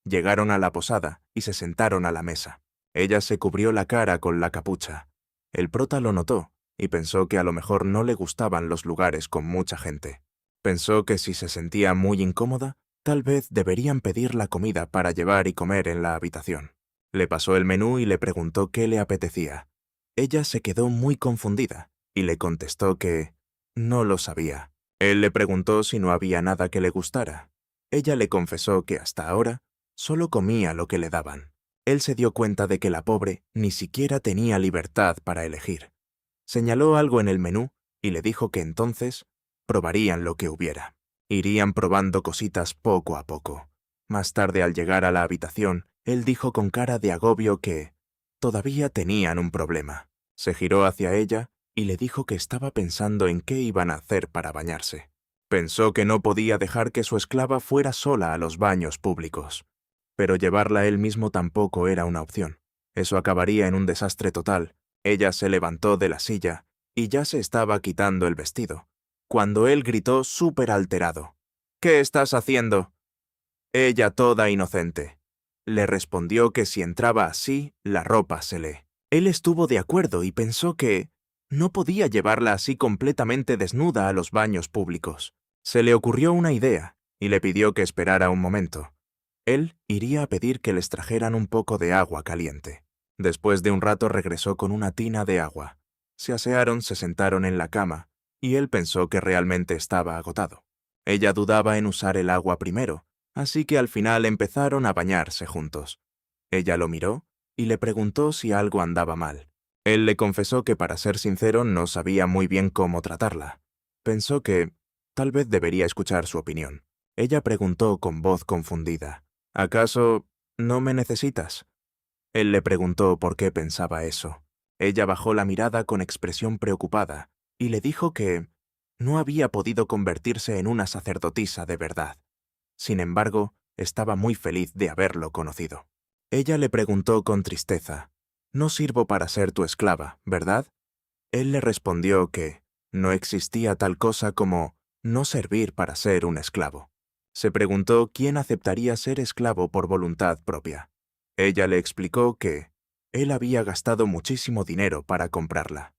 Llegaron a la posada y se sentaron a la mesa. Ella se cubrió la cara con la capucha. El prota lo notó y pensó que a lo mejor no le gustaban los lugares con mucha gente. Pensó que si se sentía muy incómoda, tal vez deberían pedir la comida para llevar y comer en la habitación. Le pasó el menú y le preguntó qué le apetecía. Ella se quedó muy confundida y le contestó que no lo sabía. Él le preguntó si no había nada que le gustara. Ella le confesó que hasta ahora solo comía lo que le daban. Él se dio cuenta de que la pobre ni siquiera tenía libertad para elegir. Señaló algo en el menú y le dijo que entonces probarían lo que hubiera. Irían probando cositas poco a poco. Más tarde, al llegar a la habitación, él dijo con cara de agobio que todavía tenían un problema. Se giró hacia ella y le dijo que estaba pensando en qué iban a hacer para bañarse. Pensó que no podía dejar que su esclava fuera sola a los baños públicos. Pero llevarla él mismo tampoco era una opción. Eso acabaría en un desastre total. Ella se levantó de la silla y ya se estaba quitando el vestido, cuando él gritó súper alterado: «¿Qué estás haciendo?». Ella toda inocente. Le respondió que si entraba así, la ropa se le. Él estuvo de acuerdo y pensó que no podía llevarla así completamente desnuda a los baños públicos. Se le ocurrió una idea y le pidió que esperara un momento. Él iría a pedir que les trajeran un poco de agua caliente. Después de un rato regresó con una tina de agua. Se asearon, se sentaron en la cama, y él pensó que realmente estaba agotado. Ella dudaba en usar el agua primero, así que al final empezaron a bañarse juntos. Ella lo miró y le preguntó si algo andaba mal. Él le confesó que, para ser sincero, no sabía muy bien cómo tratarla. Pensó que tal vez debería escuchar su opinión. Ella preguntó con voz confundida: ¿acaso no me necesitas? Él le preguntó por qué pensaba eso. Ella bajó la mirada con expresión preocupada y le dijo que no había podido convertirse en una sacerdotisa de verdad. Sin embargo, estaba muy feliz de haberlo conocido. Ella le preguntó con tristeza: «No sirvo para ser tu esclava, ¿verdad?» Él le respondió que no existía tal cosa como no servir para ser un esclavo. Se preguntó quién aceptaría ser esclavo por voluntad propia. Ella le explicó que él había gastado muchísimo dinero para comprarla,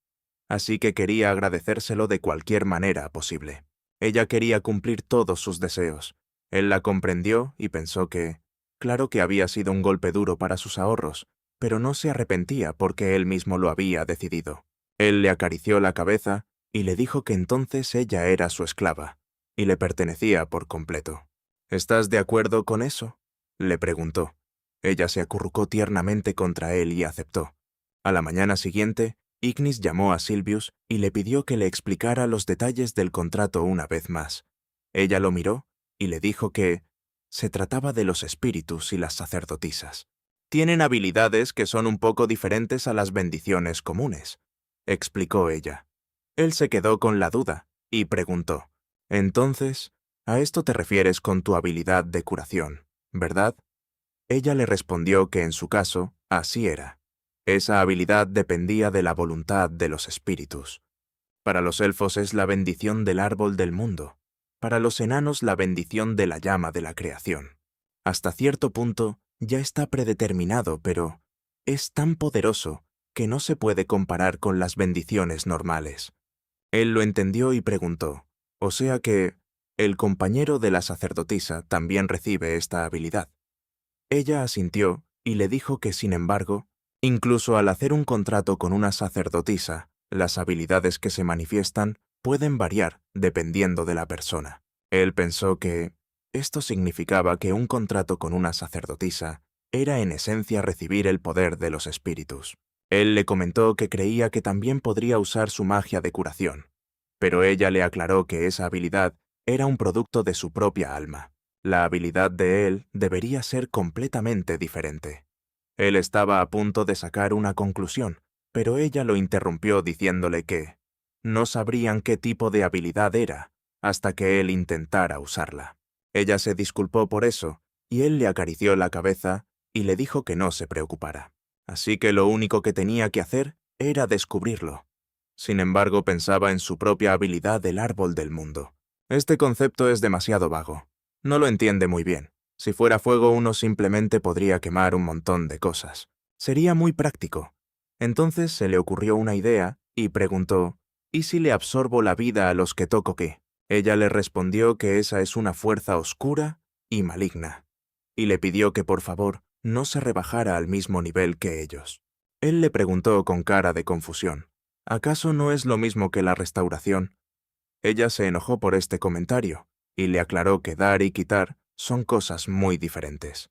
así que quería agradecérselo de cualquier manera posible. Ella quería cumplir todos sus deseos. Él la comprendió y pensó que, claro que había sido un golpe duro para sus ahorros, pero no se arrepentía porque él mismo lo había decidido. Él le acarició la cabeza y le dijo que entonces ella era su esclava, y le pertenecía por completo. «¿Estás de acuerdo con eso?», le preguntó. Ella se acurrucó tiernamente contra él y aceptó. A la mañana siguiente, Ignis llamó a Silvius y le pidió que le explicara los detalles del contrato una vez más. Ella lo miró y le dijo que se trataba de los espíritus y las sacerdotisas. «Tienen habilidades que son un poco diferentes a las bendiciones comunes», explicó ella. Él se quedó con la duda y preguntó: «Entonces, a esto te refieres con tu habilidad de curación, ¿verdad?». Ella le respondió que en su caso, así era. Esa habilidad dependía de la voluntad de los espíritus. Para los elfos es la bendición del árbol del mundo. Para los enanos, la bendición de la llama de la creación. Hasta cierto punto ya está predeterminado, pero es tan poderoso que no se puede comparar con las bendiciones normales. Él lo entendió y preguntó: «O sea que el compañero de la sacerdotisa también recibe esta habilidad». Ella asintió y le dijo que, sin embargo, incluso al hacer un contrato con una sacerdotisa, las habilidades que se manifiestan pueden variar dependiendo de la persona. Él pensó que esto significaba que un contrato con una sacerdotisa era en esencia recibir el poder de los espíritus. Él le comentó que creía que también podría usar su magia de curación, pero ella le aclaró que esa habilidad era un producto de su propia alma. La habilidad de él debería ser completamente diferente. Él estaba a punto de sacar una conclusión, pero ella lo interrumpió diciéndole que no sabrían qué tipo de habilidad era hasta que él intentara usarla. Ella se disculpó por eso, y él le acarició la cabeza y le dijo que no se preocupara. Así que lo único que tenía que hacer era descubrirlo. Sin embargo, pensaba en su propia habilidad del árbol del mundo. Este concepto es demasiado vago. No lo entiende muy bien. Si fuera fuego, uno simplemente podría quemar un montón de cosas. Sería muy práctico. Entonces se le ocurrió una idea y preguntó: «¿Y si le absorbo la vida a los que toco qué?». Ella le respondió que esa es una fuerza oscura y maligna, y le pidió que por favor no se rebajara al mismo nivel que ellos. Él le preguntó con cara de confusión: «¿Acaso no es lo mismo que la restauración?». Ella se enojó por este comentario y le aclaró que dar y quitar son cosas muy diferentes.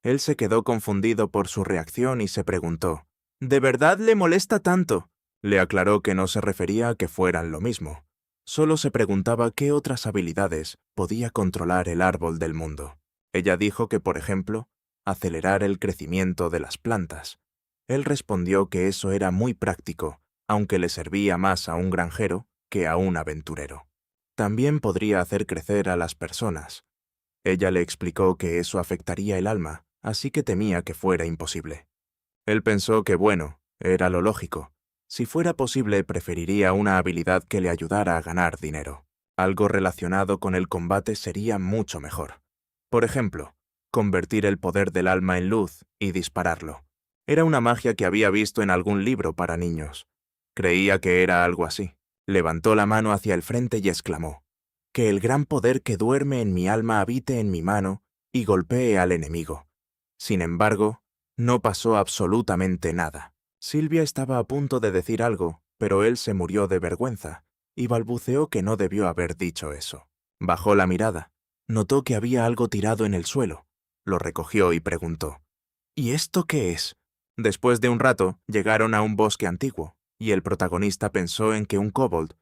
Él se quedó confundido por su reacción y se preguntó: «¿De verdad le molesta tanto?». Le aclaró que no se refería a que fueran lo mismo. Solo se preguntaba qué otras habilidades podía controlar el árbol del mundo. Ella dijo que, por ejemplo, acelerar el crecimiento de las plantas. Él respondió que eso era muy práctico, aunque le servía más a un granjero que a un aventurero. También podría hacer crecer a las personas. Ella le explicó que eso afectaría el alma, así que temía que fuera imposible. Él pensó que, bueno, era lo lógico. Si fuera posible, preferiría una habilidad que le ayudara a ganar dinero. Algo relacionado con el combate sería mucho mejor. Por ejemplo, convertir el poder del alma en luz y dispararlo. Era una magia que había visto en algún libro para niños. Creía que era algo así. Levantó la mano hacia el frente y exclamó: «Que el gran poder que duerme en mi alma habite en mi mano y golpee al enemigo». Sin embargo, no pasó absolutamente nada. Silvia estaba a punto de decir algo, pero él se murió de vergüenza y balbuceó que no debió haber dicho eso. Bajó la mirada. Notó que había algo tirado en el suelo. Lo recogió y preguntó: «¿Y esto qué es?». Después de un rato, llegaron a un bosque antiguo, y el protagonista pensó en que un kobold,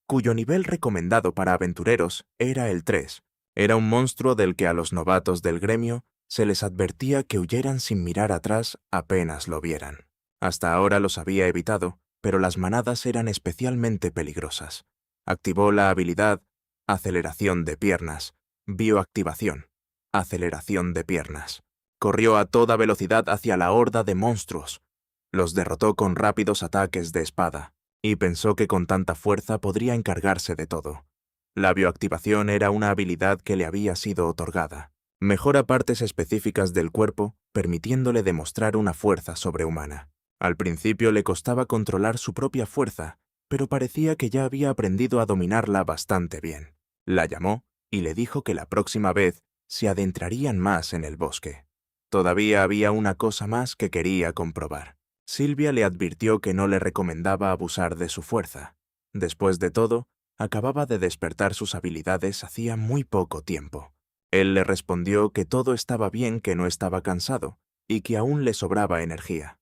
cuyo nivel recomendado para aventureros era el 3, era un monstruo del que a los novatos del gremio se les advertía que huyeran sin mirar atrás apenas lo vieran. Hasta ahora los había evitado, pero las manadas eran especialmente peligrosas. Activó la habilidad Aceleración de piernas, bioactivación, aceleración de piernas. Corrió a toda velocidad hacia la horda de monstruos. Los derrotó con rápidos ataques de espada, y pensó que con tanta fuerza podría encargarse de todo. La bioactivación era una habilidad que le había sido otorgada. Mejora partes específicas del cuerpo, permitiéndole demostrar una fuerza sobrehumana. Al principio le costaba controlar su propia fuerza, pero parecía que ya había aprendido a dominarla bastante bien. La llamó y le dijo que la próxima vez se adentrarían más en el bosque. Todavía había una cosa más que quería comprobar. Silvia le advirtió que no le recomendaba abusar de su fuerza. Después de todo, acababa de despertar sus habilidades hacía muy poco tiempo. Él le respondió que todo estaba bien, que no estaba cansado y que aún le sobraba energía.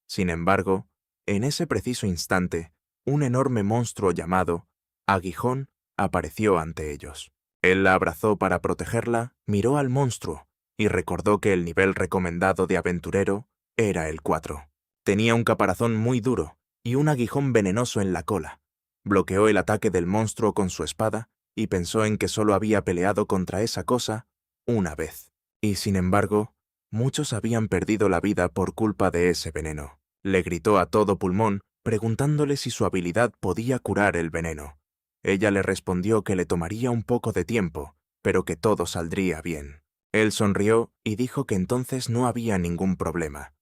Sin embargo, en ese preciso instante, un enorme monstruo llamado Aguijón apareció ante ellos. Él la abrazó para protegerla, miró al monstruo y recordó que el nivel recomendado de aventurero era el 4. Tenía un caparazón muy duro y un aguijón venenoso en la cola. Bloqueó el ataque del monstruo con su espada y pensó en que solo había peleado contra esa cosa una vez. Y sin embargo, muchos habían perdido la vida por culpa de ese veneno. Le gritó a todo pulmón, preguntándole si su habilidad podía curar el veneno. Ella le respondió que le tomaría un poco de tiempo, pero que todo saldría bien. Él sonrió y dijo que entonces no había ningún problema.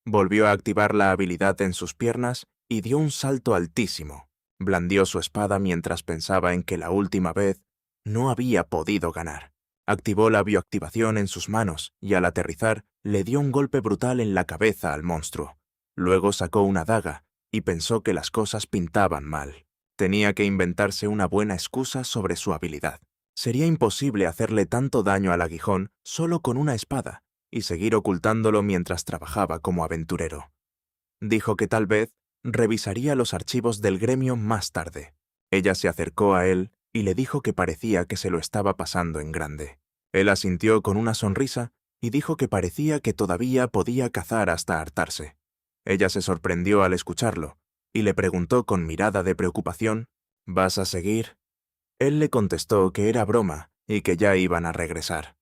Volvió a activar la habilidad en sus piernas y dio un salto altísimo. Blandió su espada mientras pensaba en que la última vez no había podido ganar. Activó la bioactivación en sus manos y al aterrizar le dio un golpe brutal en la cabeza al monstruo. Luego sacó una daga y pensó que las cosas pintaban mal. Tenía que inventarse una buena excusa sobre su habilidad. Sería imposible hacerle tanto daño al aguijón solo con una espada y seguir ocultándolo mientras trabajaba como aventurero. Dijo que tal vez revisaría los archivos del gremio más tarde. Ella se acercó a él y le dijo que parecía que se lo estaba pasando en grande. Él asintió con una sonrisa y dijo que parecía que todavía podía cazar hasta hartarse. Ella se sorprendió al escucharlo y le preguntó con mirada de preocupación: «¿Vas a seguir?». Él le contestó que era broma y que ya iban a regresar.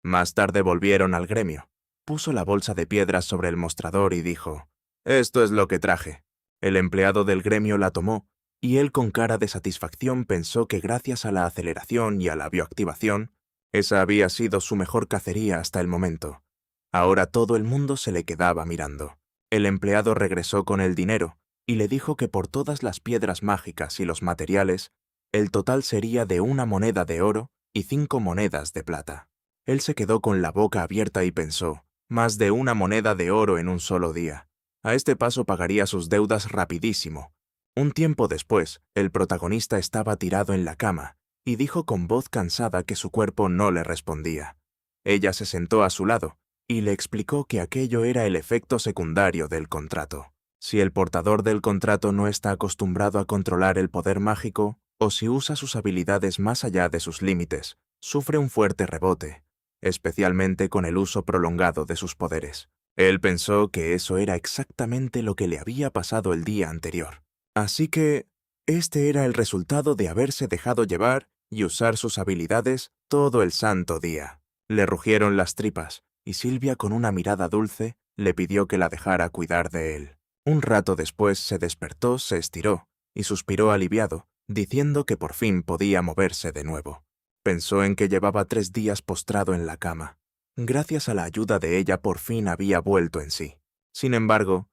Más tarde volvieron al gremio. Puso la bolsa de piedras sobre el mostrador y dijo: «Esto es lo que traje». El empleado del gremio la tomó, y él con cara de satisfacción pensó que gracias a la aceleración y a la bioactivación, esa había sido su mejor cacería hasta el momento. Ahora todo el mundo se le quedaba mirando. El empleado regresó con el dinero y le dijo que por todas las piedras mágicas y los materiales, el total sería de 1 moneda de oro y 5 monedas de plata. Él se quedó con la boca abierta y pensó: más de 1 moneda de oro en un solo día. A este paso pagaría sus deudas rapidísimo. Un tiempo después, el protagonista estaba tirado en la cama y dijo con voz cansada que su cuerpo no le respondía. Ella se sentó a su lado y le explicó que aquello era el efecto secundario del contrato. Si el portador del contrato no está acostumbrado a controlar el poder mágico, o si usa sus habilidades más allá de sus límites, sufre un fuerte rebote, especialmente con el uso prolongado de sus poderes. Él pensó que eso era exactamente lo que le había pasado el día anterior. Así que, este era el resultado de haberse dejado llevar y usar sus habilidades todo el santo día. Le rugieron las tripas, y Silvia, con una mirada dulce, le pidió que la dejara cuidar de él. Un rato después se despertó, se estiró, y suspiró aliviado, diciendo que por fin podía moverse de nuevo. Pensó en que llevaba 3 días postrado en la cama. Gracias a la ayuda de ella por fin había vuelto en sí. Sin embargo,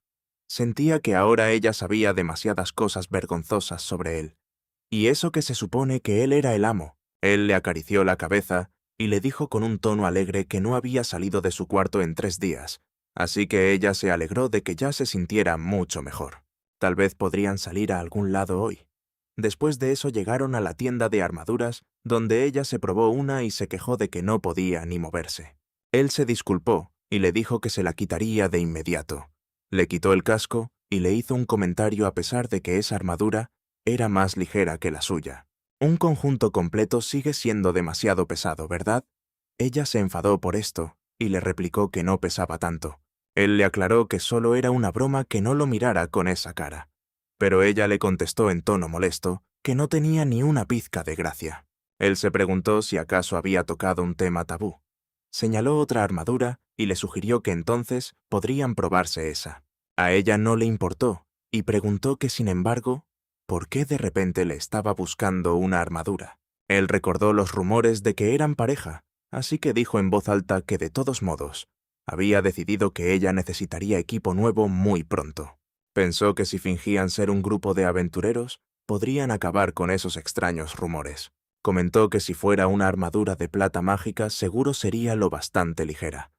sentía que ahora ella sabía demasiadas cosas vergonzosas sobre él. Y eso que se supone que él era el amo. Él le acarició la cabeza y le dijo con un tono alegre que no había salido de su cuarto en 3 días, así que ella se alegró de que ya se sintiera mucho mejor. Tal vez podrían salir a algún lado hoy. Después de eso llegaron a la tienda de armaduras, donde ella se probó una y se quejó de que no podía ni moverse. Él se disculpó y le dijo que se la quitaría de inmediato. Le quitó el casco y le hizo un comentario a pesar de que esa armadura era más ligera que la suya. Un conjunto completo sigue siendo demasiado pesado, ¿verdad? Ella se enfadó por esto y le replicó que no pesaba tanto. Él le aclaró que solo era una broma, que no lo mirara con esa cara. Pero ella le contestó en tono molesto que no tenía ni una pizca de gracia. Él se preguntó si acaso había tocado un tema tabú. Señaló otra armadura y le sugirió que entonces podrían probarse esa. A ella no le importó y preguntó que, sin embargo, ¿por qué de repente le estaba buscando una armadura? Él recordó los rumores de que eran pareja, así que dijo en voz alta que de todos modos había decidido que ella necesitaría equipo nuevo muy pronto. Pensó que si fingían ser un grupo de aventureros, podrían acabar con esos extraños rumores. Comentó que si fuera una armadura de plata mágica, seguro sería lo bastante ligera.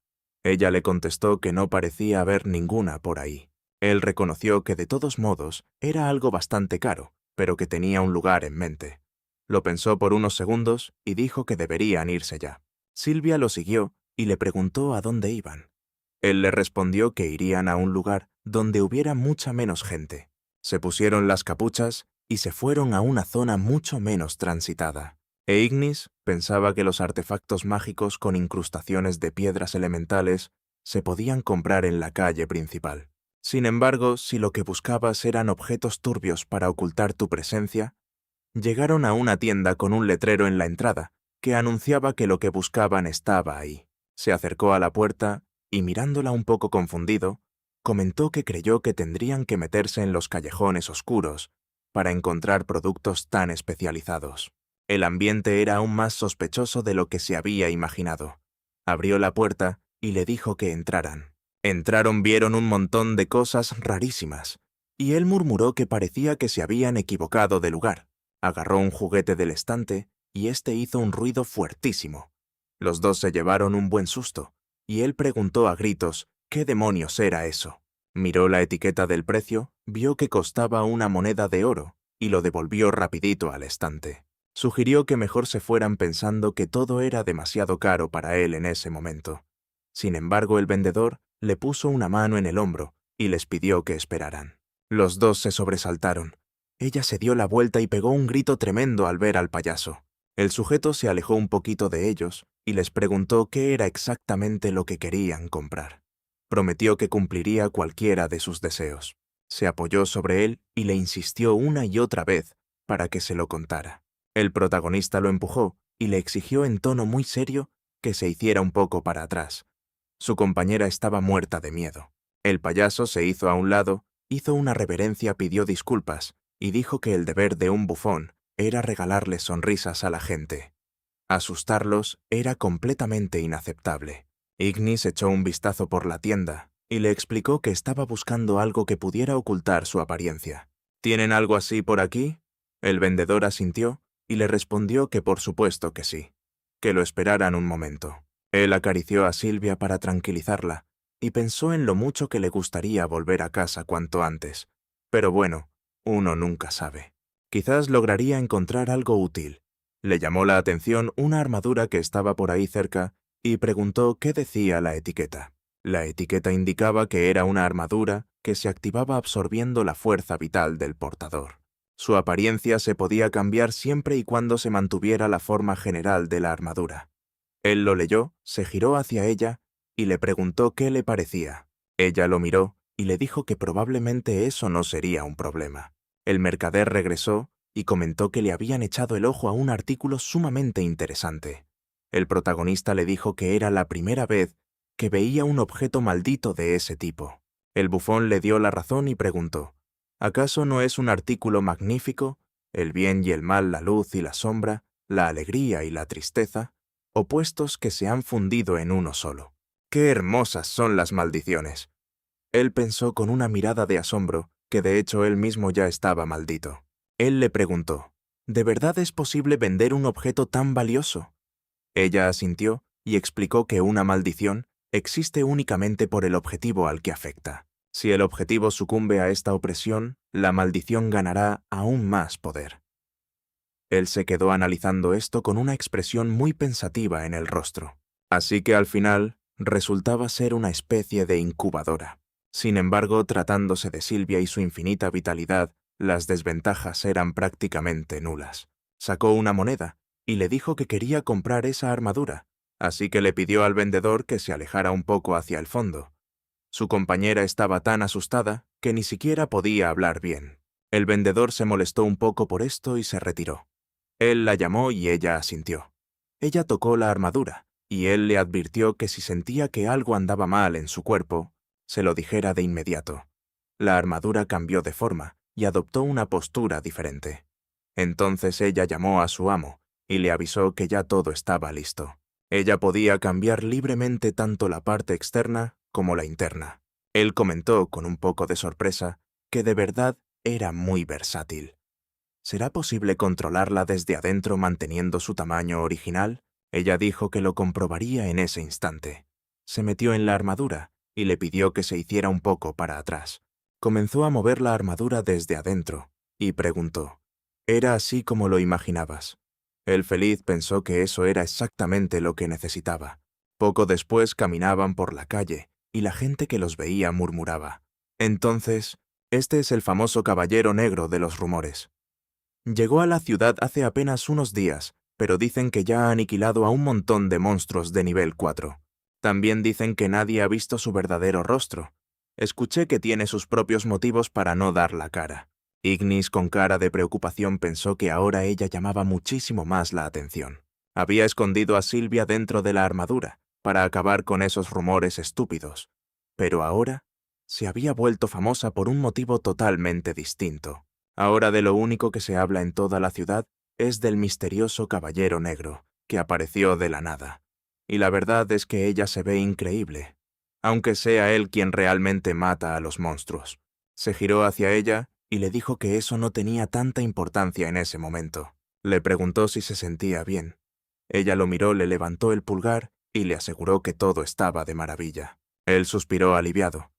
Ella le contestó que no parecía haber ninguna por ahí. Él reconoció que de todos modos era algo bastante caro, pero que tenía un lugar en mente. Lo pensó por unos segundos y dijo que deberían irse ya. Silvia lo siguió y le preguntó a dónde iban. Él le respondió que irían a un lugar donde hubiera mucha menos gente. Se pusieron las capuchas y se fueron a una zona mucho menos transitada. Ignis pensaba que los artefactos mágicos con incrustaciones de piedras elementales se podían comprar en la calle principal. Sin embargo, si lo que buscabas eran objetos turbios para ocultar tu presencia, llegaron a una tienda con un letrero en la entrada que anunciaba que lo que buscaban estaba ahí. Se acercó a la puerta y, mirándola un poco confundido, comentó que creyó que tendrían que meterse en los callejones oscuros para encontrar productos tan especializados. El ambiente era aún más sospechoso de lo que se había imaginado. Abrió la puerta y le dijo que entraran. Entraron, vieron un montón de cosas rarísimas, y él murmuró que parecía que se habían equivocado de lugar. Agarró un juguete del estante y este hizo un ruido fuertísimo. Los dos se llevaron un buen susto, y él preguntó a gritos qué demonios era eso. Miró la etiqueta del precio, vio que costaba una moneda de oro y lo devolvió rapidito al estante. Sugirió que mejor se fueran, pensando que todo era demasiado caro para él en ese momento. Sin embargo, el vendedor le puso una mano en el hombro y les pidió que esperaran. Los dos se sobresaltaron. Ella se dio la vuelta y pegó un grito tremendo al ver al payaso. El sujeto se alejó un poquito de ellos y les preguntó qué era exactamente lo que querían comprar. Prometió que cumpliría cualquiera de sus deseos. Se apoyó sobre él y le insistió una y otra vez para que se lo contara. El protagonista lo empujó y le exigió en tono muy serio que se hiciera un poco para atrás. Su compañera estaba muerta de miedo. El payaso se hizo a un lado, hizo una reverencia, pidió disculpas y dijo que el deber de un bufón era regalarles sonrisas a la gente. Asustarlos era completamente inaceptable. Ignis echó un vistazo por la tienda y le explicó que estaba buscando algo que pudiera ocultar su apariencia. ¿Tienen algo así por aquí? El vendedor asintió y le respondió que por supuesto que sí, que lo esperaran un momento. Él acarició a Silvia para tranquilizarla y pensó en lo mucho que le gustaría volver a casa cuanto antes. Pero bueno, uno nunca sabe. Quizás lograría encontrar algo útil. Le llamó la atención una armadura que estaba por ahí cerca y preguntó qué decía la etiqueta. La etiqueta indicaba que era una armadura que se activaba absorbiendo la fuerza vital del portador. Su apariencia se podía cambiar siempre y cuando se mantuviera la forma general de la armadura. Él lo leyó, se giró hacia ella y le preguntó qué le parecía. Ella lo miró y le dijo que probablemente eso no sería un problema. El mercader regresó y comentó que le habían echado el ojo a un artículo sumamente interesante. El protagonista le dijo que era la primera vez que veía un objeto maldito de ese tipo. El bufón le dio la razón y preguntó: ¿acaso no es un artículo magnífico? El bien y el mal, la luz y la sombra, la alegría y la tristeza. opuestos que se han fundido en uno solo. ¡Qué hermosas son las maldiciones! Él pensó con una mirada de asombro que de hecho él mismo ya estaba maldito. Él le preguntó, ¿de verdad es posible vender un objeto tan valioso? Ella asintió y explicó que una maldición existe únicamente por el objetivo al que afecta. Si el objetivo sucumbe a esta opresión, la maldición ganará aún más poder. Él se quedó analizando esto con una expresión muy pensativa en el rostro. Así que al final resultaba ser una especie de incubadora. Sin embargo, tratándose de Silvia y su infinita vitalidad, las desventajas eran prácticamente nulas. Sacó una moneda y le dijo que quería comprar esa armadura, así que le pidió al vendedor que se alejara un poco hacia el fondo. Su compañera estaba tan asustada que ni siquiera podía hablar bien. El vendedor se molestó un poco por esto y se retiró. Él la llamó y ella asintió. Ella tocó la armadura, y él le advirtió que si sentía que algo andaba mal en su cuerpo, se lo dijera de inmediato. La armadura cambió de forma y adoptó una postura diferente. Entonces ella llamó a su amo y le avisó que ya todo estaba listo. Ella podía cambiar libremente tanto la parte externa como la interna. Él comentó con un poco de sorpresa que de verdad era muy versátil. ¿Será posible controlarla desde adentro manteniendo su tamaño original? Ella dijo que lo comprobaría en ese instante. Se metió en la armadura y le pidió que se hiciera un poco para atrás. Comenzó a mover la armadura desde adentro y preguntó, ¿era así como lo imaginabas? El feliz pensó que eso era exactamente lo que necesitaba. Poco después caminaban por la calle y la gente que los veía murmuraba. Entonces, este es el famoso caballero negro de los rumores. Llegó a la ciudad hace apenas unos días, pero dicen que ya ha aniquilado a un montón de monstruos de nivel 4. También dicen que nadie ha visto su verdadero rostro. Escuché que tiene sus propios motivos para no dar la cara. Ignis, con cara de preocupación, pensó que ahora ella llamaba muchísimo más la atención. Había escondido a Silvia dentro de la armadura, para acabar con esos rumores estúpidos. Pero ahora se había vuelto famosa por un motivo totalmente distinto. Ahora de lo único que se habla en toda la ciudad es del misterioso caballero negro, que apareció de la nada. Y la verdad es que ella se ve increíble, aunque sea él quien realmente mata a los monstruos. Se giró hacia ella y le dijo que eso no tenía tanta importancia en ese momento. Le preguntó si se sentía bien. Ella lo miró, le levantó el pulgar y le aseguró que todo estaba de maravilla. Él suspiró aliviado.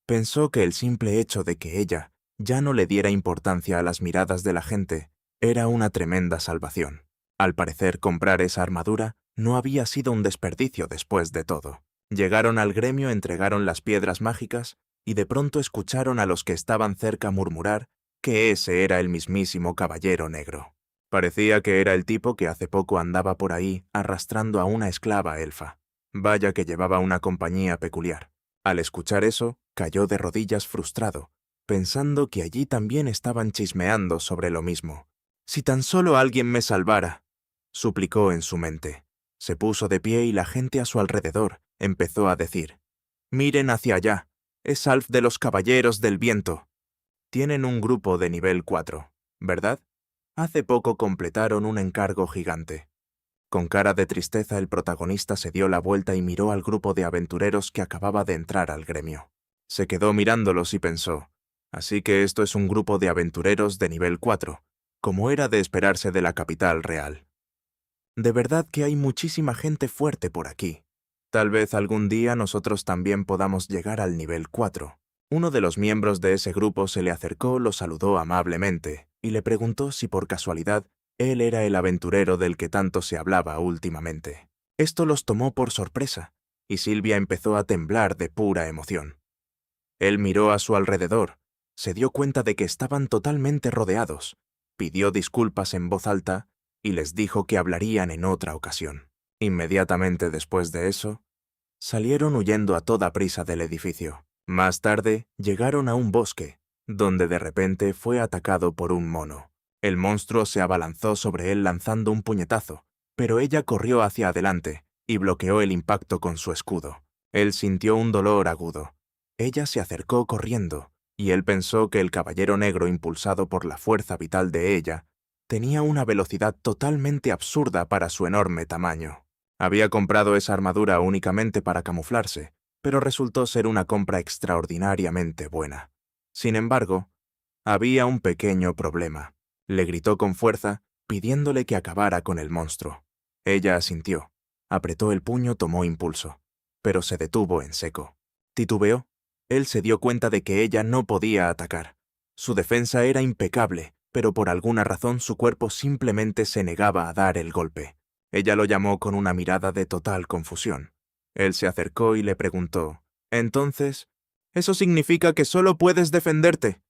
Pensó que el simple hecho de que ella ya no le diera importancia a las miradas de la gente era una tremenda salvación. Al parecer, comprar esa armadura no había sido un desperdicio después de todo. Llegaron al gremio, entregaron las piedras mágicas y de pronto escucharon a los que estaban cerca murmurar que ese era el mismísimo caballero negro. Parecía que era el tipo que hace poco andaba por ahí arrastrando a una esclava elfa. Vaya que llevaba una compañía peculiar. Al escuchar eso, cayó de rodillas frustrado, pensando que allí también estaban chismeando sobre lo mismo. «Si tan solo alguien me salvara», suplicó en su mente. Se puso de pie y la gente a su alrededor empezó a decir, «Miren hacia allá, es Alf de los Caballeros del Viento. Tienen un grupo de nivel 4, ¿verdad? Hace poco completaron un encargo gigante». Con cara de tristeza el protagonista se dio la vuelta y miró al grupo de aventureros que acababa de entrar al gremio. Se quedó mirándolos y pensó, así que esto es un grupo de aventureros de nivel 4, como era de esperarse de la capital real. De verdad que hay muchísima gente fuerte por aquí. Tal vez algún día nosotros también podamos llegar al nivel 4. Uno de los miembros de ese grupo se le acercó, lo saludó amablemente y le preguntó si por casualidad él era el aventurero del que tanto se hablaba últimamente. Esto los tomó por sorpresa, y Silvia empezó a temblar de pura emoción. Él miró a su alrededor, se dio cuenta de que estaban totalmente rodeados, pidió disculpas en voz alta y les dijo que hablarían en otra ocasión. Inmediatamente después de eso, salieron huyendo a toda prisa del edificio. Más tarde, llegaron a un bosque, donde de repente fue atacado por un mono. El monstruo se abalanzó sobre él lanzando un puñetazo, pero ella corrió hacia adelante y bloqueó el impacto con su escudo. Él sintió un dolor agudo. Ella se acercó corriendo, y él pensó que el caballero negro, impulsado por la fuerza vital de ella, tenía una velocidad totalmente absurda para su enorme tamaño. Había comprado esa armadura únicamente para camuflarse, pero resultó ser una compra extraordinariamente buena. Sin embargo, había un pequeño problema. Le gritó con fuerza, pidiéndole que acabara con el monstruo. Ella asintió. Apretó el puño, tomó impulso, pero se detuvo en seco. Titubeó. Él se dio cuenta de que ella no podía atacar. Su defensa era impecable, pero por alguna razón su cuerpo simplemente se negaba a dar el golpe. Ella lo llamó con una mirada de total confusión. Él se acercó y le preguntó, «Entonces, ¿eso significa que solo puedes defenderte?»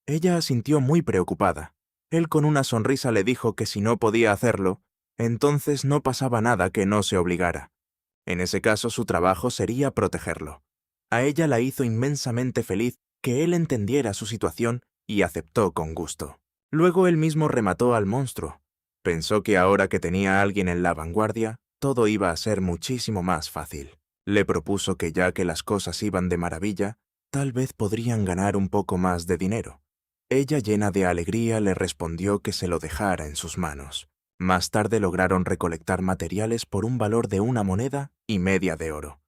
Ella asintió muy preocupada. Él con una sonrisa le dijo que si no podía hacerlo, entonces no pasaba nada que no se obligara. En ese caso su trabajo sería protegerlo. A ella la hizo inmensamente feliz que él entendiera su situación y aceptó con gusto. Luego él mismo remató al monstruo. Pensó que ahora que tenía a alguien en la vanguardia, todo iba a ser muchísimo más fácil. Le propuso que ya que las cosas iban de maravilla, tal vez podrían ganar un poco más de dinero. Ella, llena de alegría, le respondió que se lo dejara en sus manos. Más tarde lograron recolectar materiales por un valor de 1,5 monedas de oro.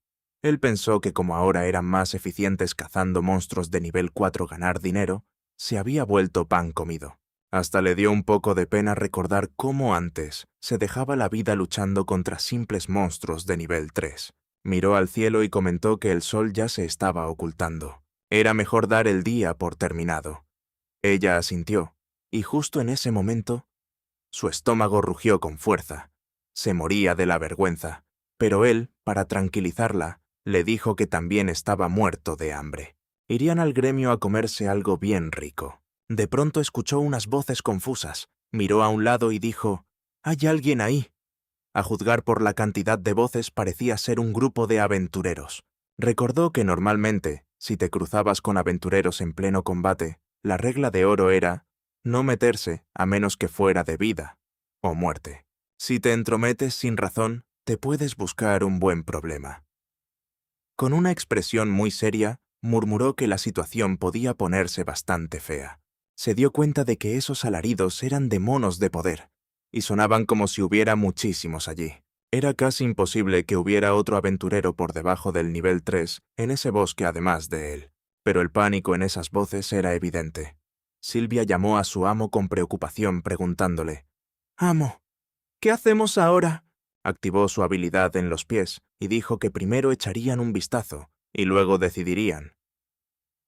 Él pensó que como ahora eran más eficientes cazando monstruos de nivel 4 ganar dinero, se había vuelto pan comido. Hasta le dio un poco de pena recordar cómo antes se dejaba la vida luchando contra simples monstruos de nivel 3. Miró al cielo y comentó que el sol ya se estaba ocultando. Era mejor dar el día por terminado. Ella asintió, y justo en ese momento, su estómago rugió con fuerza. Se moría de la vergüenza, pero él, para tranquilizarla, le dijo que también estaba muerto de hambre. Irían al gremio a comerse algo bien rico. De pronto escuchó unas voces confusas, miró a un lado y dijo, «¿Hay alguien ahí?» A juzgar por la cantidad de voces parecía ser un grupo de aventureros. Recordó que normalmente, si te cruzabas con aventureros en pleno combate, la regla de oro era no meterse a menos que fuera de vida o muerte. Si te entrometes sin razón, te puedes buscar un buen problema. Con una expresión muy seria, murmuró que la situación podía ponerse bastante fea. Se dio cuenta de que esos alaridos eran de monos de poder, y sonaban como si hubiera muchísimos allí. Era casi imposible que hubiera otro aventurero por debajo del nivel 3 en ese bosque además de él. Pero el pánico en esas voces era evidente. Silvia llamó a su amo con preocupación preguntándole, «Amo, ¿qué hacemos ahora?» Activó su habilidad en los pies y dijo que primero echarían un vistazo y luego decidirían.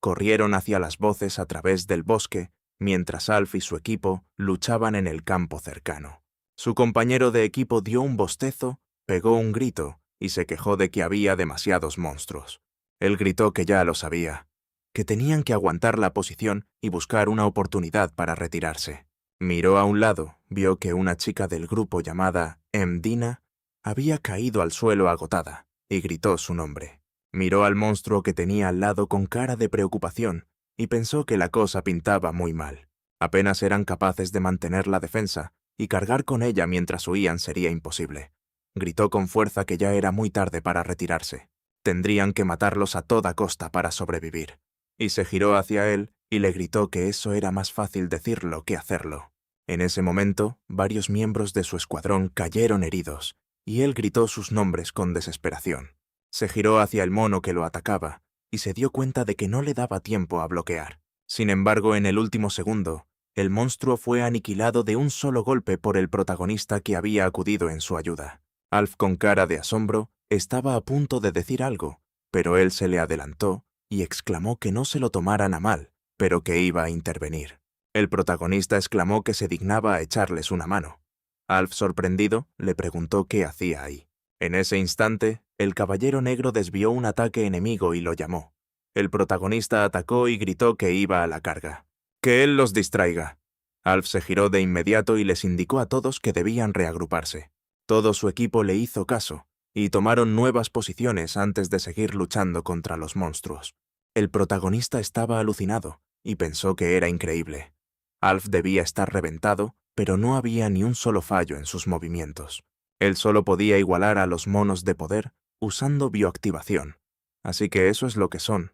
Corrieron hacia las voces a través del bosque, mientras Alf y su equipo luchaban en el campo cercano. Su compañero de equipo dio un bostezo, pegó un grito y se quejó de que había demasiados monstruos. Él gritó que ya lo sabía, que tenían que aguantar la posición y buscar una oportunidad para retirarse. Miró a un lado, vio que una chica del grupo llamada Dina había caído al suelo agotada y gritó su nombre. Miró al monstruo que tenía al lado con cara de preocupación y pensó que la cosa pintaba muy mal. Apenas eran capaces de mantener la defensa y cargar con ella mientras huían sería imposible. Gritó con fuerza que ya era muy tarde para retirarse. Tendrían que matarlos a toda costa para sobrevivir. Y se giró hacia él y le gritó que eso era más fácil decirlo que hacerlo. En ese momento, varios miembros de su escuadrón cayeron heridos, y él gritó sus nombres con desesperación. Se giró hacia el mono que lo atacaba, y se dio cuenta de que no le daba tiempo a bloquear. Sin embargo, en el último segundo, el monstruo fue aniquilado de un solo golpe por el protagonista que había acudido en su ayuda. Alf, con cara de asombro, estaba a punto de decir algo, pero él se le adelantó y exclamó que no se lo tomaran a mal, pero que iba a intervenir. El protagonista exclamó que se dignaba a echarles una mano. Alf, sorprendido, le preguntó qué hacía ahí. En ese instante, el caballero negro desvió un ataque enemigo y lo llamó. El protagonista atacó y gritó que iba a la carga. «Que él los distraiga». Alf se giró de inmediato y les indicó a todos que debían reagruparse. Todo su equipo le hizo caso, y tomaron nuevas posiciones antes de seguir luchando contra los monstruos. El protagonista estaba alucinado, y pensó que era increíble. Alf debía estar reventado, pero no había ni un solo fallo en sus movimientos. Él solo podía igualar a los monos de poder usando bioactivación. Así que eso es lo que son,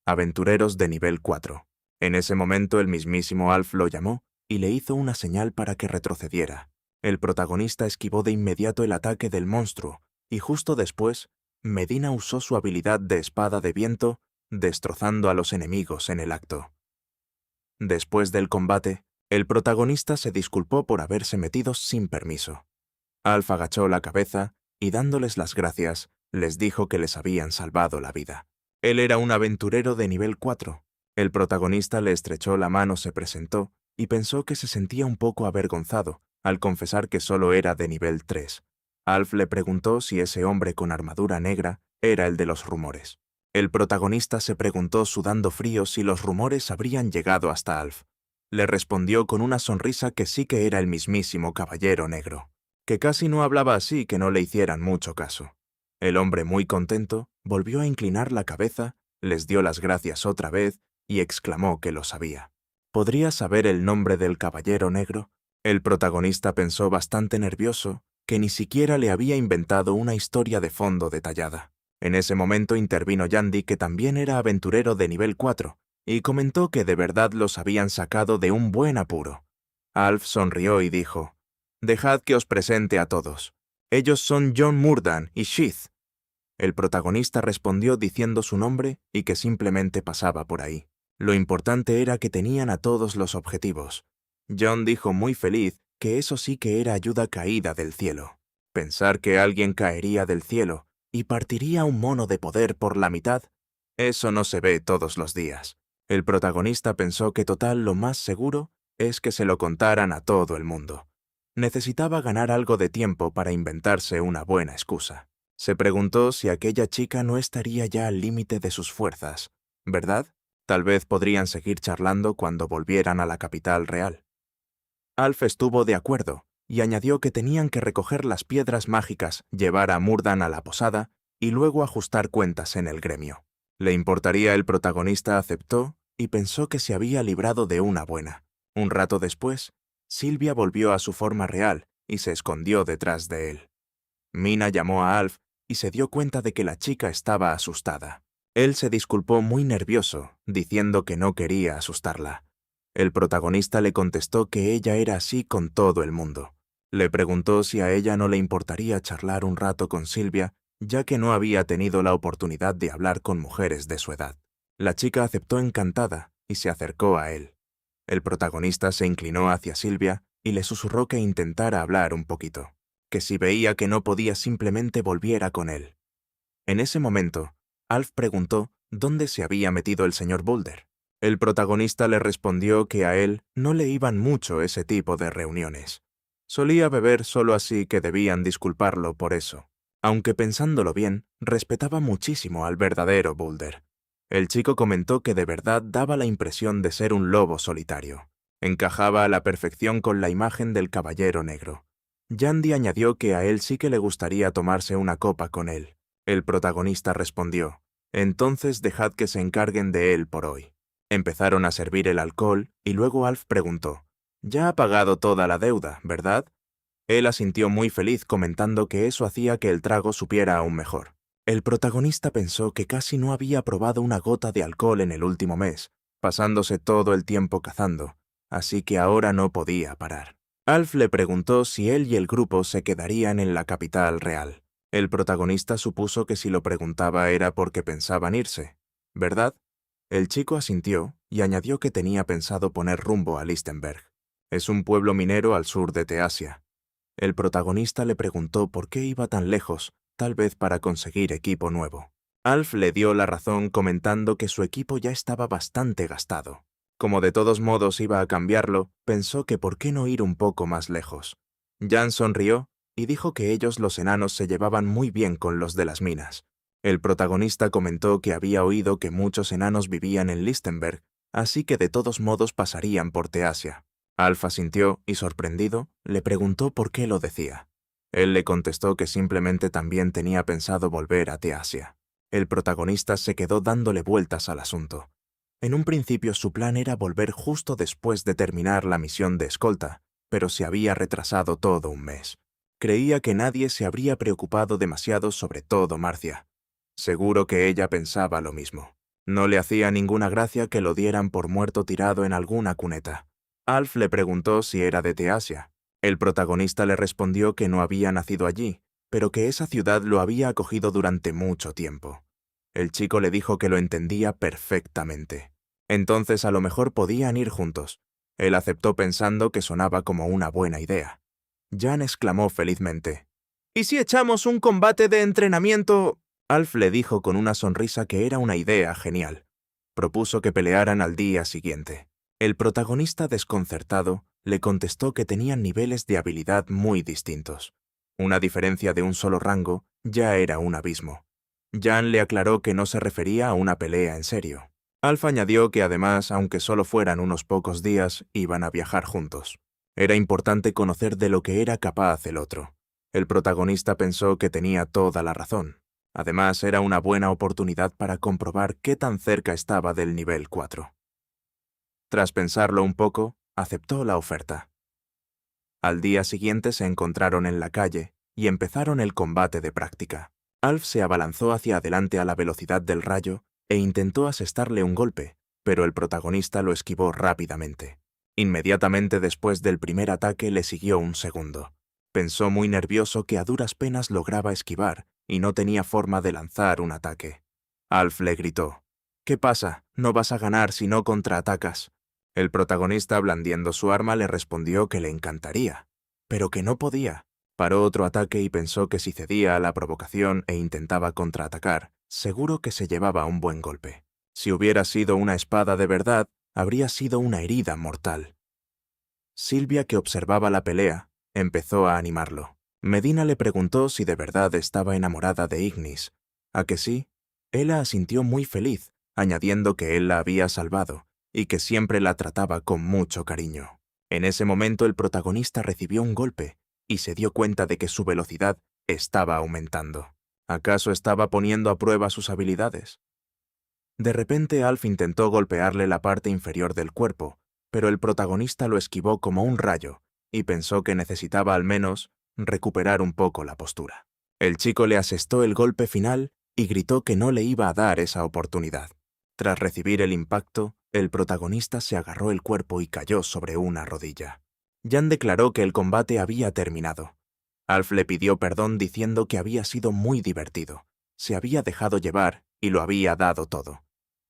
aventureros de nivel 4. En ese momento el mismísimo Alf lo llamó y le hizo una señal para que retrocediera. El protagonista esquivó de inmediato el ataque del monstruo y justo después, Medina usó su habilidad de espada de viento, destrozando a los enemigos en el acto. Después del combate, el protagonista se disculpó por haberse metido sin permiso. Alf agachó la cabeza y, dándoles las gracias, les dijo que les habían salvado la vida. Él era un aventurero de nivel 4. El protagonista le estrechó la mano, se presentó y pensó que se sentía un poco avergonzado al confesar que solo era de nivel 3. Alf le preguntó si ese hombre con armadura negra era el de los rumores. El protagonista se preguntó sudando frío si los rumores habrían llegado hasta Alf. Le respondió con una sonrisa que sí que era el mismísimo Caballero Negro, que casi no hablaba así que no le hicieran mucho caso. El hombre, muy contento, volvió a inclinar la cabeza, les dio las gracias otra vez y exclamó que lo sabía. ¿Podría saber el nombre del Caballero Negro? El protagonista pensó, bastante nervioso, que ni siquiera le había inventado una historia de fondo detallada. En ese momento intervino Yandy, que también era aventurero de nivel 4, y comentó que de verdad los habían sacado de un buen apuro. Alf sonrió y dijo: «Dejad que os presente a todos. Ellos son John Murdan y Sheath». El protagonista respondió diciendo su nombre y que simplemente pasaba por ahí. Lo importante era que tenían a todos los objetivos. John dijo muy feliz que eso sí que era ayuda caída del cielo. Pensar que alguien caería del cielo y partiría un mono de poder por la mitad, eso no se ve todos los días. El protagonista pensó que total lo más seguro es que se lo contaran a todo el mundo. Necesitaba ganar algo de tiempo para inventarse una buena excusa. Se preguntó si aquella chica no estaría ya al límite de sus fuerzas, ¿verdad? Tal vez podrían seguir charlando cuando volvieran a la capital real. Alf estuvo de acuerdo y añadió que tenían que recoger las piedras mágicas, llevar a Murdan a la posada y luego ajustar cuentas en el gremio. ¿Le importaría? El protagonista aceptó y pensó que se había librado de una buena. Un rato después, Sylvia volvió a su forma real y se escondió detrás de él. Mina llamó a Alf y se dio cuenta de que la chica estaba asustada. Él se disculpó muy nervioso, diciendo que no quería asustarla. El protagonista le contestó que ella era así con todo el mundo. Le preguntó si a ella no le importaría charlar un rato con Sylvia, ya que no había tenido la oportunidad de hablar con mujeres de su edad. La chica aceptó encantada y se acercó a él. El protagonista se inclinó hacia Sylvia y le susurró que intentara hablar un poquito, que si veía que no podía simplemente volviera con él. En ese momento, Alf preguntó dónde se había metido el señor Boulder. El protagonista le respondió que a él no le iban mucho ese tipo de reuniones. Solía beber solo, así que debían disculparlo por eso. Aunque pensándolo bien, respetaba muchísimo al verdadero Boulder. El chico comentó que de verdad daba la impresión de ser un lobo solitario. Encajaba a la perfección con la imagen del Caballero Negro. Yandy añadió que a él sí que le gustaría tomarse una copa con él. El protagonista respondió: «Entonces dejad que se encarguen de él por hoy». Empezaron a servir el alcohol y luego Alf preguntó: «Ya ha pagado toda la deuda, ¿verdad?». Él asintió muy feliz, comentando que eso hacía que el trago supiera aún mejor. El protagonista pensó que casi no había probado una gota de alcohol en el último mes, pasándose todo el tiempo cazando, así que ahora no podía parar. Alf le preguntó si él y el grupo se quedarían en la capital real. El protagonista supuso que si lo preguntaba era porque pensaban irse, ¿verdad? El chico asintió y añadió que tenía pensado poner rumbo a Lichtenberg. Es un pueblo minero al sur de Teasia. El protagonista le preguntó por qué iba tan lejos, tal vez para conseguir equipo nuevo. Alf le dio la razón, comentando que su equipo ya estaba bastante gastado. Como de todos modos iba a cambiarlo, pensó que por qué no ir un poco más lejos. Jan sonrió y dijo que ellos, los enanos, se llevaban muy bien con los de las minas. El protagonista comentó que había oído que muchos enanos vivían en Lichtenberg, así que de todos modos pasarían por Teasia. Alf asintió y, sorprendido, le preguntó por qué lo decía. Él le contestó que simplemente también tenía pensado volver a Teasia. El protagonista se quedó dándole vueltas al asunto. En un principio su plan era volver justo después de terminar la misión de escolta, pero se había retrasado todo un mes. Creía que nadie se habría preocupado demasiado, sobre todo Marcia. Seguro que ella pensaba lo mismo. No le hacía ninguna gracia que lo dieran por muerto tirado en alguna cuneta. Alf le preguntó si era de Teasia. El protagonista le respondió que no había nacido allí, pero que esa ciudad lo había acogido durante mucho tiempo. El chico le dijo que lo entendía perfectamente. Entonces a lo mejor podían ir juntos. Él aceptó pensando que sonaba como una buena idea. Jan exclamó felizmente: «¿Y si echamos un combate de entrenamiento?». Alf le dijo con una sonrisa que era una idea genial. Propuso que pelearan al día siguiente. El protagonista, desconcertado, le contestó que tenían niveles de habilidad muy distintos. Una diferencia de un solo rango ya era un abismo. Jan le aclaró que no se refería a una pelea en serio. Alf añadió que además, aunque solo fueran unos pocos días, iban a viajar juntos. Era importante conocer de lo que era capaz el otro. El protagonista pensó que tenía toda la razón. Además, era una buena oportunidad para comprobar qué tan cerca estaba del nivel 4. Tras pensarlo un poco, aceptó la oferta. Al día siguiente se encontraron en la calle y empezaron el combate de práctica. Alf se abalanzó hacia adelante a la velocidad del rayo e intentó asestarle un golpe, pero el protagonista lo esquivó rápidamente. Inmediatamente después del primer ataque le siguió un segundo. Pensó muy nervioso que a duras penas lograba esquivar y no tenía forma de lanzar un ataque. Alf le gritó: «¿Qué pasa? No vas a ganar si no contraatacas». El protagonista, blandiendo su arma, le respondió que le encantaría, pero que no podía. Paró otro ataque y pensó que si cedía a la provocación e intentaba contraatacar, seguro que se llevaba un buen golpe. Si hubiera sido una espada de verdad, habría sido una herida mortal. Silvia, que observaba la pelea, empezó a animarlo. Medina le preguntó si de verdad estaba enamorada de Ignis. ¿A que sí? Ella asintió muy feliz, añadiendo que él la había salvado y que siempre la trataba con mucho cariño. En ese momento el protagonista recibió un golpe y se dio cuenta de que su velocidad estaba aumentando. ¿Acaso estaba poniendo a prueba sus habilidades? De repente Alf intentó golpearle la parte inferior del cuerpo, pero el protagonista lo esquivó como un rayo y pensó que necesitaba al menos recuperar un poco la postura. El chico le asestó el golpe final y gritó que no le iba a dar esa oportunidad. Tras recibir el impacto, el protagonista se agarró el cuerpo y cayó sobre una rodilla. Jan declaró que el combate había terminado. Alf le pidió perdón diciendo que había sido muy divertido. Se había dejado llevar y lo había dado todo.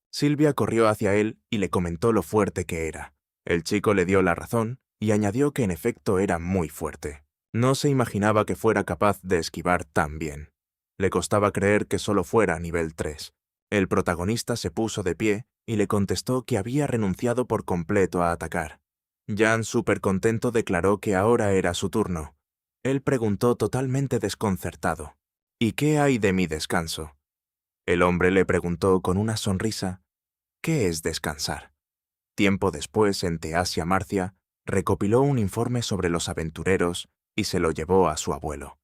Silvia corrió hacia él y le comentó lo fuerte que era. El chico le dio la razón y añadió que en efecto era muy fuerte. No se imaginaba que fuera capaz de esquivar tan bien. Le costaba creer que solo fuera nivel 3. El protagonista se puso de pie y le contestó que había renunciado por completo a atacar. Jan, súper contento, declaró que ahora era su turno. Él preguntó totalmente desconcertado: «¿Y qué hay de mi descanso?». El hombre le preguntó con una sonrisa: «¿Qué es descansar?». Tiempo después, en Teasia Marcia, recopiló un informe sobre los aventureros y se lo llevó a su abuelo.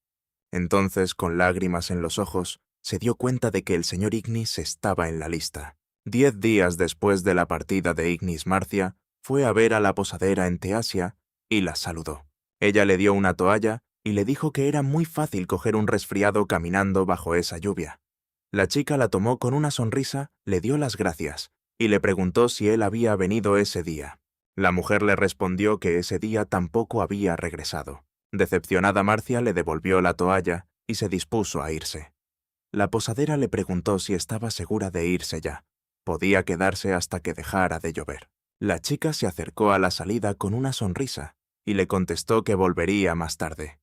Entonces, con lágrimas en los ojos, se dio cuenta de que el señor Ignis estaba en la lista. 10 días después de la partida de Ignis Marcia, fue a ver a la posadera en Teasia y la saludó. Ella le dio una toalla y le dijo que era muy fácil coger un resfriado caminando bajo esa lluvia. La chica la tomó con una sonrisa, le dio las gracias y le preguntó si él había venido ese día. La mujer le respondió que ese día tampoco había regresado. Decepcionada, Marcia le devolvió la toalla y se dispuso a irse. La posadera le preguntó si estaba segura de irse ya. Podía quedarse hasta que dejara de llover. La chica se acercó a la salida con una sonrisa y le contestó que volvería más tarde.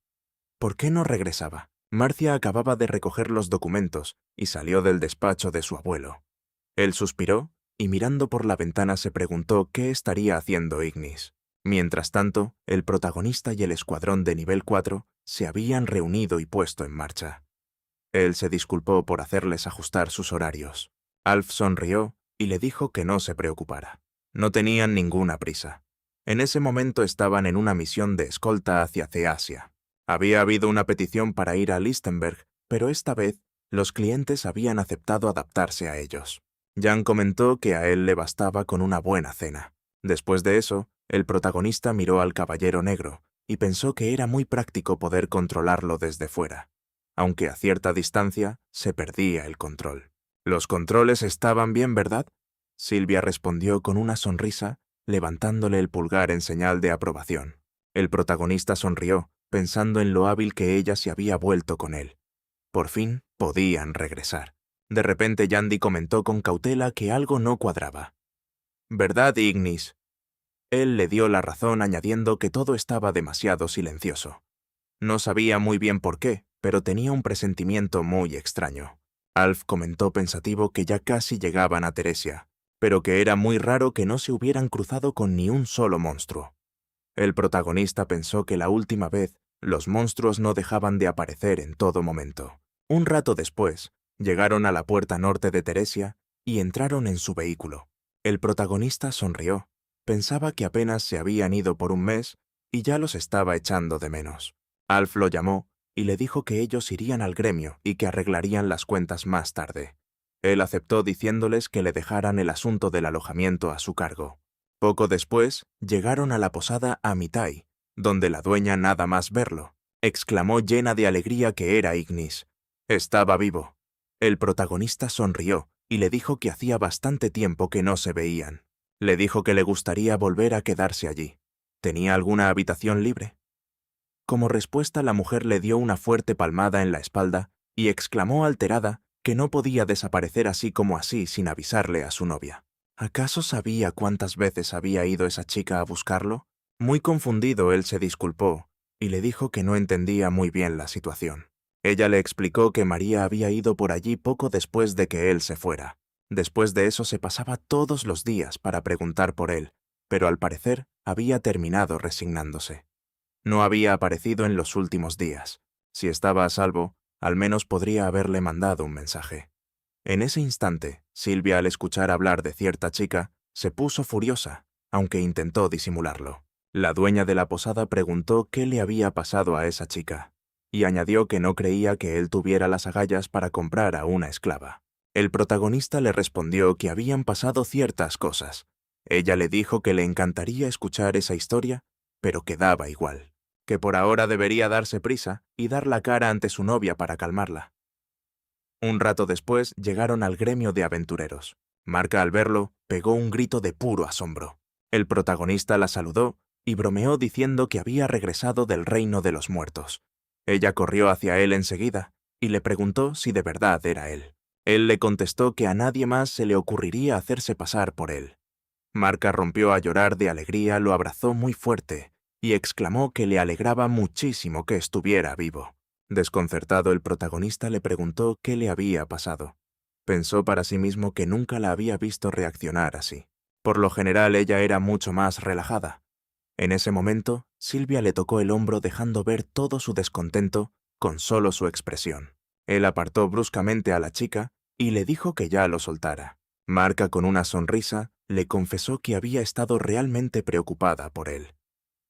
¿Por qué no regresaba? Marcia acababa de recoger los documentos y salió del despacho de su abuelo. Él suspiró y mirando por la ventana se preguntó qué estaría haciendo Ignis. Mientras tanto, el protagonista y el escuadrón de nivel 4 se habían reunido y puesto en marcha. Él se disculpó por hacerles ajustar sus horarios. Alf sonrió y le dijo que no se preocupara. No tenían ninguna prisa. En ese momento estaban en una misión de escolta hacia Teasia. Había habido una petición para ir a Lichtenberg, pero esta vez los clientes habían aceptado adaptarse a ellos. Jan comentó que a él le bastaba con una buena cena. Después de eso, el protagonista miró al caballero negro y pensó que era muy práctico poder controlarlo desde fuera. Aunque a cierta distancia, se perdía el control. «Los controles estaban bien, ¿verdad?», Silvia respondió con una sonrisa, levantándole el pulgar en señal de aprobación. El protagonista sonrió pensando en lo hábil que ella se había vuelto con él. Por fin podían regresar. De repente Yandy comentó con cautela que algo no cuadraba. «¿Verdad, Ignis?». Él le dio la razón añadiendo que todo estaba demasiado silencioso. No sabía muy bien por qué, pero tenía un presentimiento muy extraño. Alf comentó pensativo que ya casi llegaban a Teresia, pero que era muy raro que no se hubieran cruzado con ni un solo monstruo. El protagonista pensó que la última vez los monstruos no dejaban de aparecer en todo momento. Un rato después, llegaron a la puerta norte de Teresia y entraron en su vehículo. El protagonista sonrió. Pensaba que apenas se habían ido por un mes y ya los estaba echando de menos. Alf lo llamó y le dijo que ellos irían al gremio y que arreglarían las cuentas más tarde. Él aceptó diciéndoles que le dejaran el asunto del alojamiento a su cargo. Poco después, llegaron a la posada Amitai, donde la dueña nada más verlo, exclamó llena de alegría que era Ignis. Estaba vivo. El protagonista sonrió y le dijo que hacía bastante tiempo que no se veían. Le dijo que le gustaría volver a quedarse allí. ¿Tenía alguna habitación libre? Como respuesta, la mujer le dio una fuerte palmada en la espalda y exclamó alterada que no podía desaparecer así como así sin avisarle a su novia. ¿Acaso sabía cuántas veces había ido esa chica a buscarlo? Muy confundido, él se disculpó y le dijo que no entendía muy bien la situación. Ella le explicó que María había ido por allí poco después de que él se fuera. Después de eso se pasaba todos los días para preguntar por él, pero al parecer había terminado resignándose. No había aparecido en los últimos días. Si estaba a salvo, al menos podría haberle mandado un mensaje. En ese instante, Silvia, al escuchar hablar de cierta chica, se puso furiosa, aunque intentó disimularlo. La dueña de la posada preguntó qué le había pasado a esa chica, y añadió que no creía que él tuviera las agallas para comprar a una esclava. El protagonista le respondió que habían pasado ciertas cosas. Ella le dijo que le encantaría escuchar esa historia, pero que daba igual, que por ahora debería darse prisa y dar la cara ante su novia para calmarla. Un rato después llegaron al gremio de aventureros. Marca, al verlo, pegó un grito de puro asombro. El protagonista la saludó y bromeó diciendo que había regresado del reino de los muertos. Ella corrió hacia él enseguida y le preguntó si de verdad era él. Él le contestó que a nadie más se le ocurriría hacerse pasar por él. Marca rompió a llorar de alegría, lo abrazó muy fuerte y exclamó que le alegraba muchísimo que estuviera vivo. Desconcertado, el protagonista le preguntó qué le había pasado. Pensó para sí mismo que nunca la había visto reaccionar así. Por lo general ella era mucho más relajada. En ese momento, Silvia le tocó el hombro dejando ver todo su descontento con solo su expresión. Él apartó bruscamente a la chica y le dijo que ya lo soltara. Marca, con una sonrisa, le confesó que había estado realmente preocupada por él.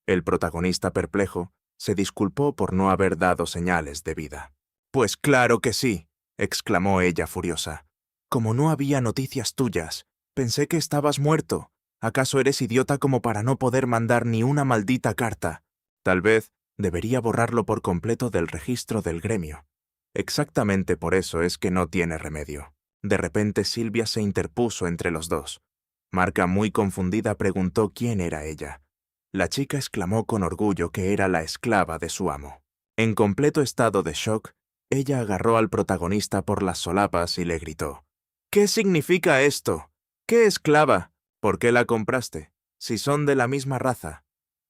El protagonista, perplejo, se disculpó por no haber dado señales de vida. «Pues claro que sí», exclamó ella furiosa. «Como no había noticias tuyas, pensé que estabas muerto. ¿Acaso eres idiota como para no poder mandar ni una maldita carta? Tal vez debería borrarlo por completo del registro del gremio. Exactamente por eso es que no tiene remedio». De repente Silvia se interpuso entre los dos. Marca, muy confundida, preguntó quién era ella. La chica exclamó con orgullo que era la esclava de su amo. En completo estado de shock, ella agarró al protagonista por las solapas y le gritó: «¿Qué significa esto? ¿Qué esclava? ¿Por qué la compraste? Si son de la misma raza.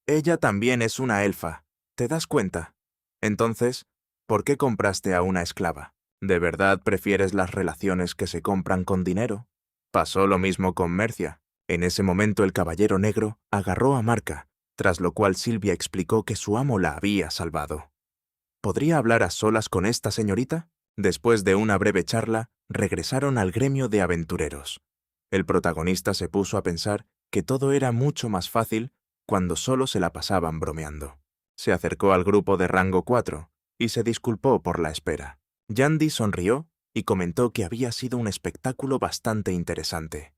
Ella también es una elfa. ¿Te das cuenta? Entonces, ¿por qué compraste a una esclava? ¿De verdad prefieres las relaciones que se compran con dinero?». Pasó lo mismo con Mercia. En ese momento el caballero negro agarró a Marca, tras lo cual Silvia explicó que su amo la había salvado. ¿Podría hablar a solas con esta señorita? Después de una breve charla, regresaron al gremio de aventureros. El protagonista se puso a pensar que todo era mucho más fácil cuando solo se la pasaban bromeando. Se acercó al grupo de rango 4 y se disculpó por la espera. Yandy sonrió y comentó que había sido un espectáculo bastante interesante.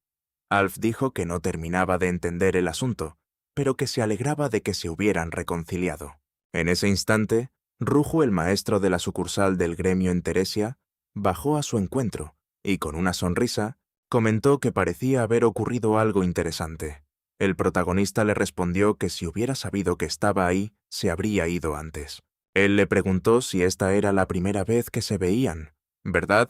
Alf dijo que no terminaba de entender el asunto, pero que se alegraba de que se hubieran reconciliado. En ese instante, Rujo, el maestro de la sucursal del gremio en Teresia, bajó a su encuentro y, con una sonrisa, comentó que parecía haber ocurrido algo interesante. El protagonista le respondió que si hubiera sabido que estaba ahí, se habría ido antes. Él le preguntó si esta era la primera vez que se veían, ¿verdad?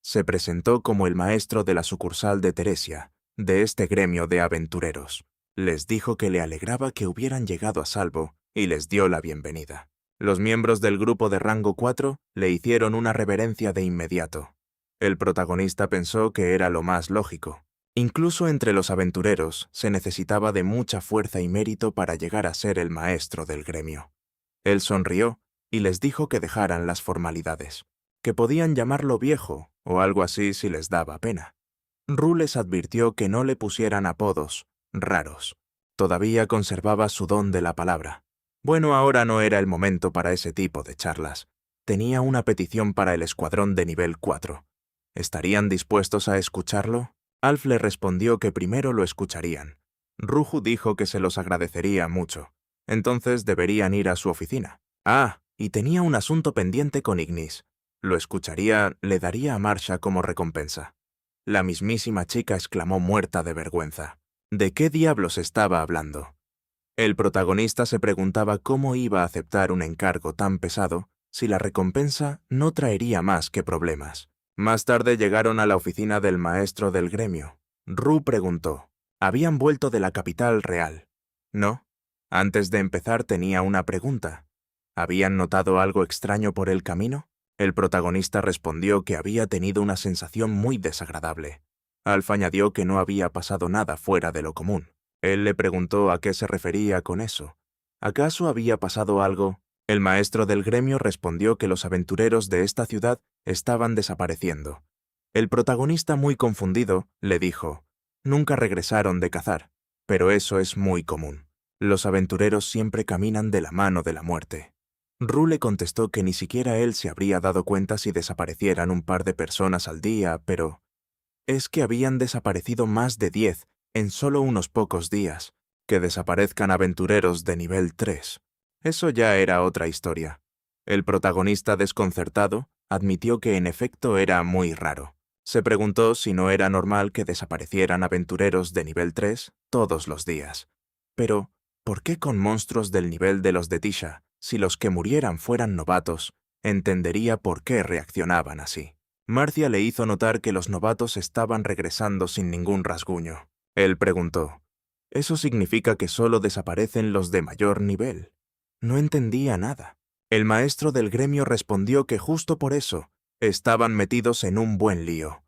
Se presentó como el maestro de la sucursal de Teresia, de este gremio de aventureros. Les dijo que le alegraba que hubieran llegado a salvo y les dio la bienvenida. Los miembros del grupo de rango 4 le hicieron una reverencia de inmediato. El protagonista pensó que era lo más lógico. Incluso entre los aventureros se necesitaba de mucha fuerza y mérito para llegar a ser el maestro del gremio. Él sonrió y les dijo que dejaran las formalidades, que podían llamarlo viejo o algo así si les daba pena. Ru les advirtió que no le pusieran apodos raros. Todavía conservaba su don de la palabra. Bueno, ahora no era el momento para ese tipo de charlas. Tenía una petición para el escuadrón de nivel 4. ¿Estarían dispuestos a escucharlo? Alf le respondió que primero lo escucharían. Ruju dijo que se los agradecería mucho. Entonces deberían ir a su oficina. Ah, y tenía un asunto pendiente con Ignis. Lo escucharía, le daría a Marsha como recompensa. La mismísima chica exclamó muerta de vergüenza. ¿De qué diablos estaba hablando? El protagonista se preguntaba cómo iba a aceptar un encargo tan pesado si la recompensa no traería más que problemas. Más tarde llegaron a la oficina del maestro del gremio. Ru preguntó. Habían vuelto de la capital real. ¿No? Antes de empezar tenía una pregunta. ¿Habían notado algo extraño por el camino? El protagonista respondió que había tenido una sensación muy desagradable. Alf añadió que no había pasado nada fuera de lo común. Él le preguntó a qué se refería con eso. ¿Acaso había pasado algo? El maestro del gremio respondió que los aventureros de esta ciudad estaban desapareciendo. El protagonista, muy confundido, le dijo, «Nunca regresaron de cazar, pero eso es muy común. Los aventureros siempre caminan de la mano de la muerte». Ru le contestó que ni siquiera él se habría dado cuenta si desaparecieran un par de personas al día, pero es que habían desaparecido más de 10 en solo unos pocos días. Que desaparezcan aventureros de nivel 3. Eso ya era otra historia. El protagonista, desconcertado, admitió que en efecto era muy raro. Se preguntó si no era normal que desaparecieran aventureros de nivel 3 todos los días. Pero, ¿por qué con monstruos del nivel de los de Tisha? Si los que murieran fueran novatos, entendería por qué reaccionaban así. Marcia le hizo notar que los novatos estaban regresando sin ningún rasguño. Él preguntó, «¿Eso significa que solo desaparecen los de mayor nivel?» No entendía nada. El maestro del gremio respondió que justo por eso estaban metidos en un buen lío.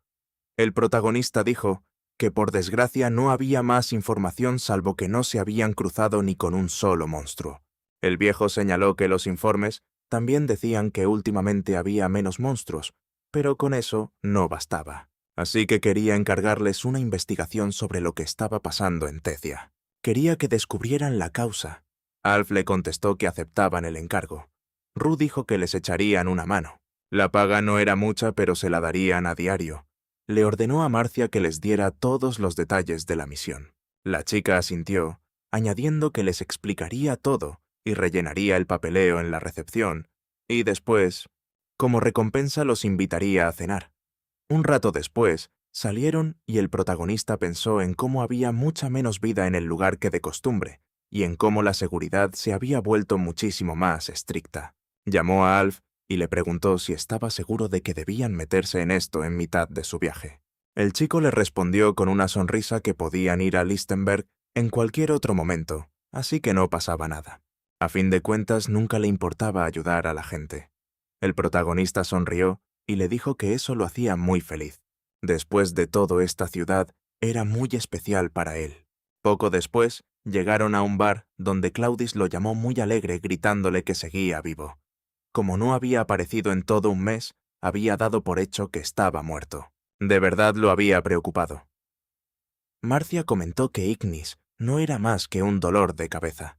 El protagonista dijo que por desgracia no había más información salvo que no se habían cruzado ni con un solo monstruo. El viejo señaló que los informes también decían que últimamente había menos monstruos, pero con eso no bastaba. Así que quería encargarles una investigación sobre lo que estaba pasando en Tecia. Quería que descubrieran la causa. Alf le contestó que aceptaban el encargo. Ru dijo que les echarían una mano. La paga no era mucha, pero se la darían a diario. Le ordenó a Marcia que les diera todos los detalles de la misión. La chica asintió, añadiendo que les explicaría todo y rellenaría el papeleo en la recepción, y después, como recompensa, los invitaría a cenar. Un rato después, salieron y el protagonista pensó en cómo había mucha menos vida en el lugar que de costumbre, y en cómo la seguridad se había vuelto muchísimo más estricta. Llamó a Alf y le preguntó si estaba seguro de que debían meterse en esto en mitad de su viaje. El chico le respondió con una sonrisa que podían ir a Lichtenberg en cualquier otro momento, así que no pasaba nada. A fin de cuentas, nunca le importaba ayudar a la gente. El protagonista sonrió y le dijo que eso lo hacía muy feliz. Después de todo, esta ciudad era muy especial para él. Poco después, llegaron a un bar donde Claudis lo llamó muy alegre gritándole que seguía vivo. Como no había aparecido en todo un mes, había dado por hecho que estaba muerto. De verdad lo había preocupado. Marcia comentó que Ignis no era más que un dolor de cabeza.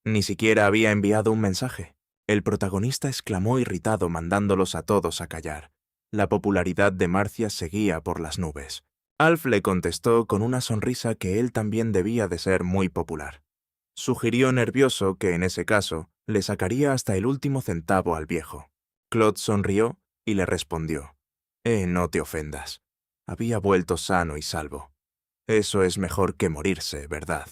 Ni siquiera había enviado un mensaje. El protagonista exclamó irritado, mandándolos a todos a callar. La popularidad de Marcia seguía por las nubes. Alf le contestó con una sonrisa que él también debía de ser muy popular. Sugirió nervioso que en ese caso le sacaría hasta el último centavo al viejo. Claude sonrió y le respondió, no te ofendas. Había vuelto sano y salvo. Eso es mejor que morirse, ¿verdad?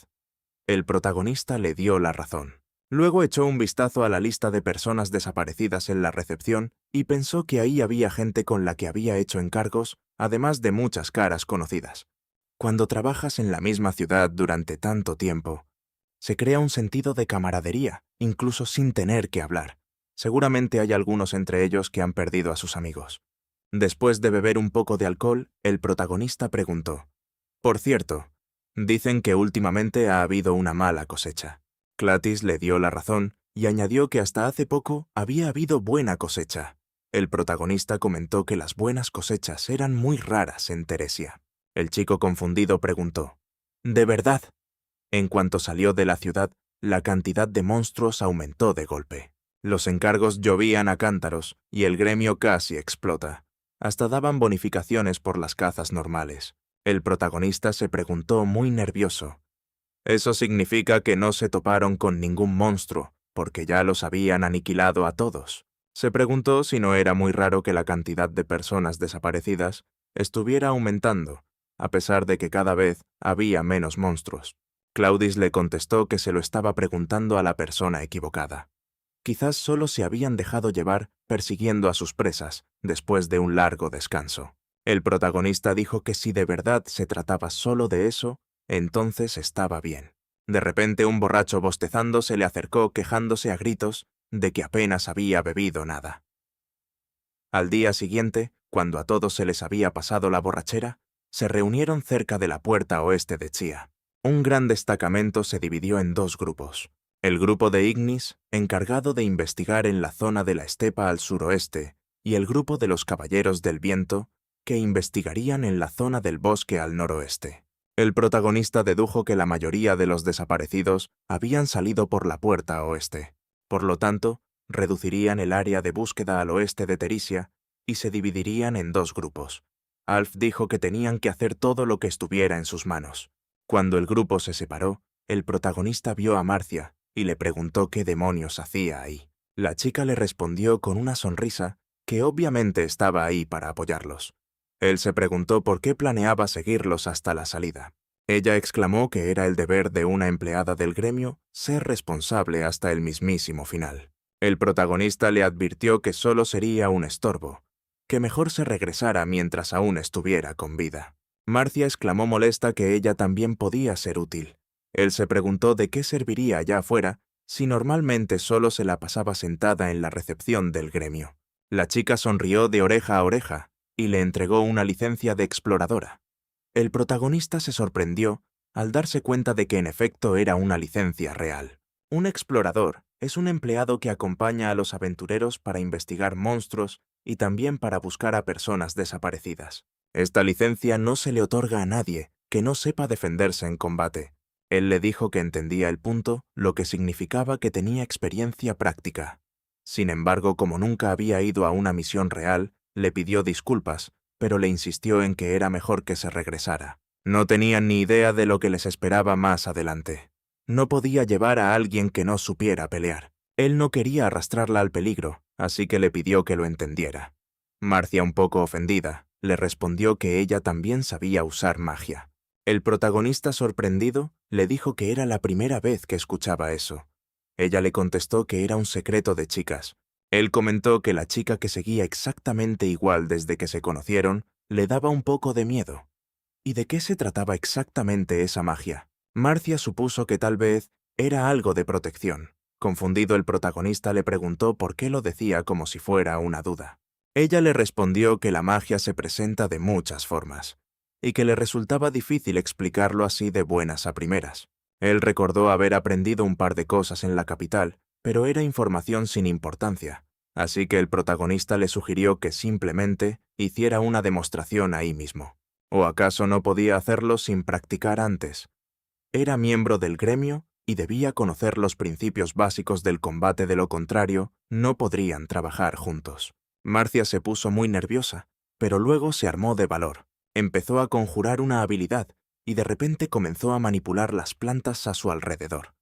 El protagonista le dio la razón. Luego echó un vistazo a la lista de personas desaparecidas en la recepción y pensó que ahí había gente con la que había hecho encargos, además de muchas caras conocidas. Cuando trabajas en la misma ciudad durante tanto tiempo, se crea un sentido de camaradería, incluso sin tener que hablar. Seguramente hay algunos entre ellos que han perdido a sus amigos. Después de beber un poco de alcohol, el protagonista preguntó: «Por cierto, dicen que últimamente ha habido una mala cosecha». Clatis le dio la razón y añadió que hasta hace poco había habido buena cosecha. El protagonista comentó que las buenas cosechas eran muy raras en Teresia. El chico confundido preguntó: «¿De verdad?». En cuanto salió de la ciudad, la cantidad de monstruos aumentó de golpe. Los encargos llovían a cántaros y el gremio casi explota. Hasta daban bonificaciones por las cazas normales. El protagonista se preguntó muy nervioso: «¿Eso significa que no se toparon con ningún monstruo, porque ya los habían aniquilado a todos?». Se preguntó si no era muy raro que la cantidad de personas desaparecidas estuviera aumentando, a pesar de que cada vez había menos monstruos. Claudis le contestó que se lo estaba preguntando a la persona equivocada. Quizás solo se habían dejado llevar persiguiendo a sus presas después de un largo descanso. El protagonista dijo que si de verdad se trataba solo de eso, entonces estaba bien. De repente un borracho bostezando se le acercó quejándose a gritos de que apenas había bebido nada. Al día siguiente, cuando a todos se les había pasado la borrachera, se reunieron cerca de la puerta oeste de Chía. Un gran destacamento se dividió en dos grupos. El grupo de Ignis, encargado de investigar en la zona de la estepa al suroeste, y el grupo de los Caballeros del Viento, que investigarían en la zona del bosque al noroeste. El protagonista dedujo que la mayoría de los desaparecidos habían salido por la puerta oeste. Por lo tanto, reducirían el área de búsqueda al oeste de Teresia y se dividirían en dos grupos. Alf dijo que tenían que hacer todo lo que estuviera en sus manos. Cuando el grupo se separó, el protagonista vio a Marcia y le preguntó qué demonios hacía ahí. La chica le respondió con una sonrisa que obviamente estaba ahí para apoyarlos. Él se preguntó por qué planeaba seguirlos hasta la salida. Ella exclamó que era el deber de una empleada del gremio ser responsable hasta el mismísimo final. El protagonista le advirtió que solo sería un estorbo, que mejor se regresara mientras aún estuviera con vida. Marcia exclamó molesta que ella también podía ser útil. Él se preguntó de qué serviría allá afuera si normalmente solo se la pasaba sentada en la recepción del gremio. La chica sonrió de oreja a oreja y le entregó una licencia de exploradora. El protagonista se sorprendió al darse cuenta de que en efecto era una licencia real. Un explorador es un empleado que acompaña a los aventureros para investigar monstruos y también para buscar a personas desaparecidas. Esta licencia no se le otorga a nadie que no sepa defenderse en combate. Él le dijo que entendía el punto, lo que significaba que tenía experiencia práctica. Sin embargo, como nunca había ido a una misión real, le pidió disculpas, pero le insistió en que era mejor que se regresara. No tenían ni idea de lo que les esperaba más adelante. No podía llevar a alguien que no supiera pelear. Él no quería arrastrarla al peligro, así que le pidió que lo entendiera. Marcia, un poco ofendida, le respondió que ella también sabía usar magia. El protagonista, sorprendido, le dijo que era la primera vez que escuchaba eso. Ella le contestó que era un secreto de chicas. Él comentó que la chica que seguía exactamente igual desde que se conocieron le daba un poco de miedo. ¿Y de qué se trataba exactamente esa magia? Marcia supuso que tal vez era algo de protección. Confundido, el protagonista le preguntó por qué lo decía como si fuera una duda. Ella le respondió que la magia se presenta de muchas formas, y que le resultaba difícil explicarlo así de buenas a primeras. Él recordó haber aprendido un par de cosas en la capital, pero era información sin importancia, así que el protagonista le sugirió que simplemente hiciera una demostración ahí mismo. ¿O acaso no podía hacerlo sin practicar antes? Era miembro del gremio y debía conocer los principios básicos del combate, de lo contrario, no podrían trabajar juntos. Marcia se puso muy nerviosa, pero luego se armó de valor. Empezó a conjurar una habilidad y de repente comenzó a manipular las plantas a su alrededor.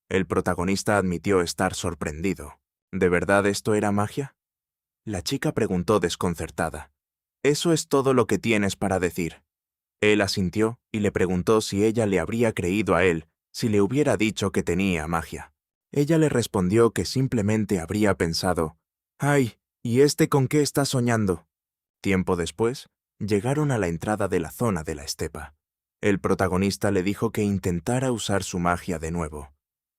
El protagonista admitió estar sorprendido. ¿De verdad esto era magia? La chica preguntó desconcertada. ¿Eso es todo lo que tienes para decir? Él asintió y le preguntó si ella le habría creído a él si le hubiera dicho que tenía magia. Ella le respondió que simplemente habría pensado, «Ay, ¿y este con qué está soñando?». Tiempo después, llegaron a la entrada de la zona de la estepa. El protagonista le dijo que intentara usar su magia de nuevo.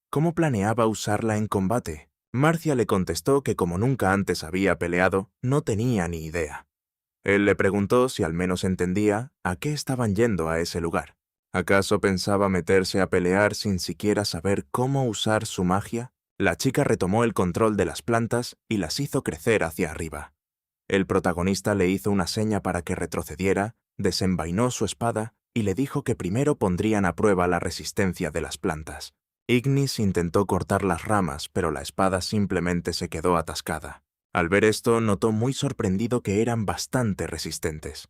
¿Cómo planeaba usarla en combate? Marcia le contestó que como nunca antes había peleado, no tenía ni idea. Él le preguntó si al menos entendía a qué estaban yendo a ese lugar. ¿Acaso pensaba meterse a pelear sin siquiera saber cómo usar su magia? La chica retomó el control de las plantas y las hizo crecer hacia arriba. El protagonista le hizo una seña para que retrocediera, desenvainó su espada y le dijo que primero pondrían a prueba la resistencia de las plantas. Ignis intentó cortar las ramas, pero la espada simplemente se quedó atascada. Al ver esto, notó muy sorprendido que eran bastante resistentes.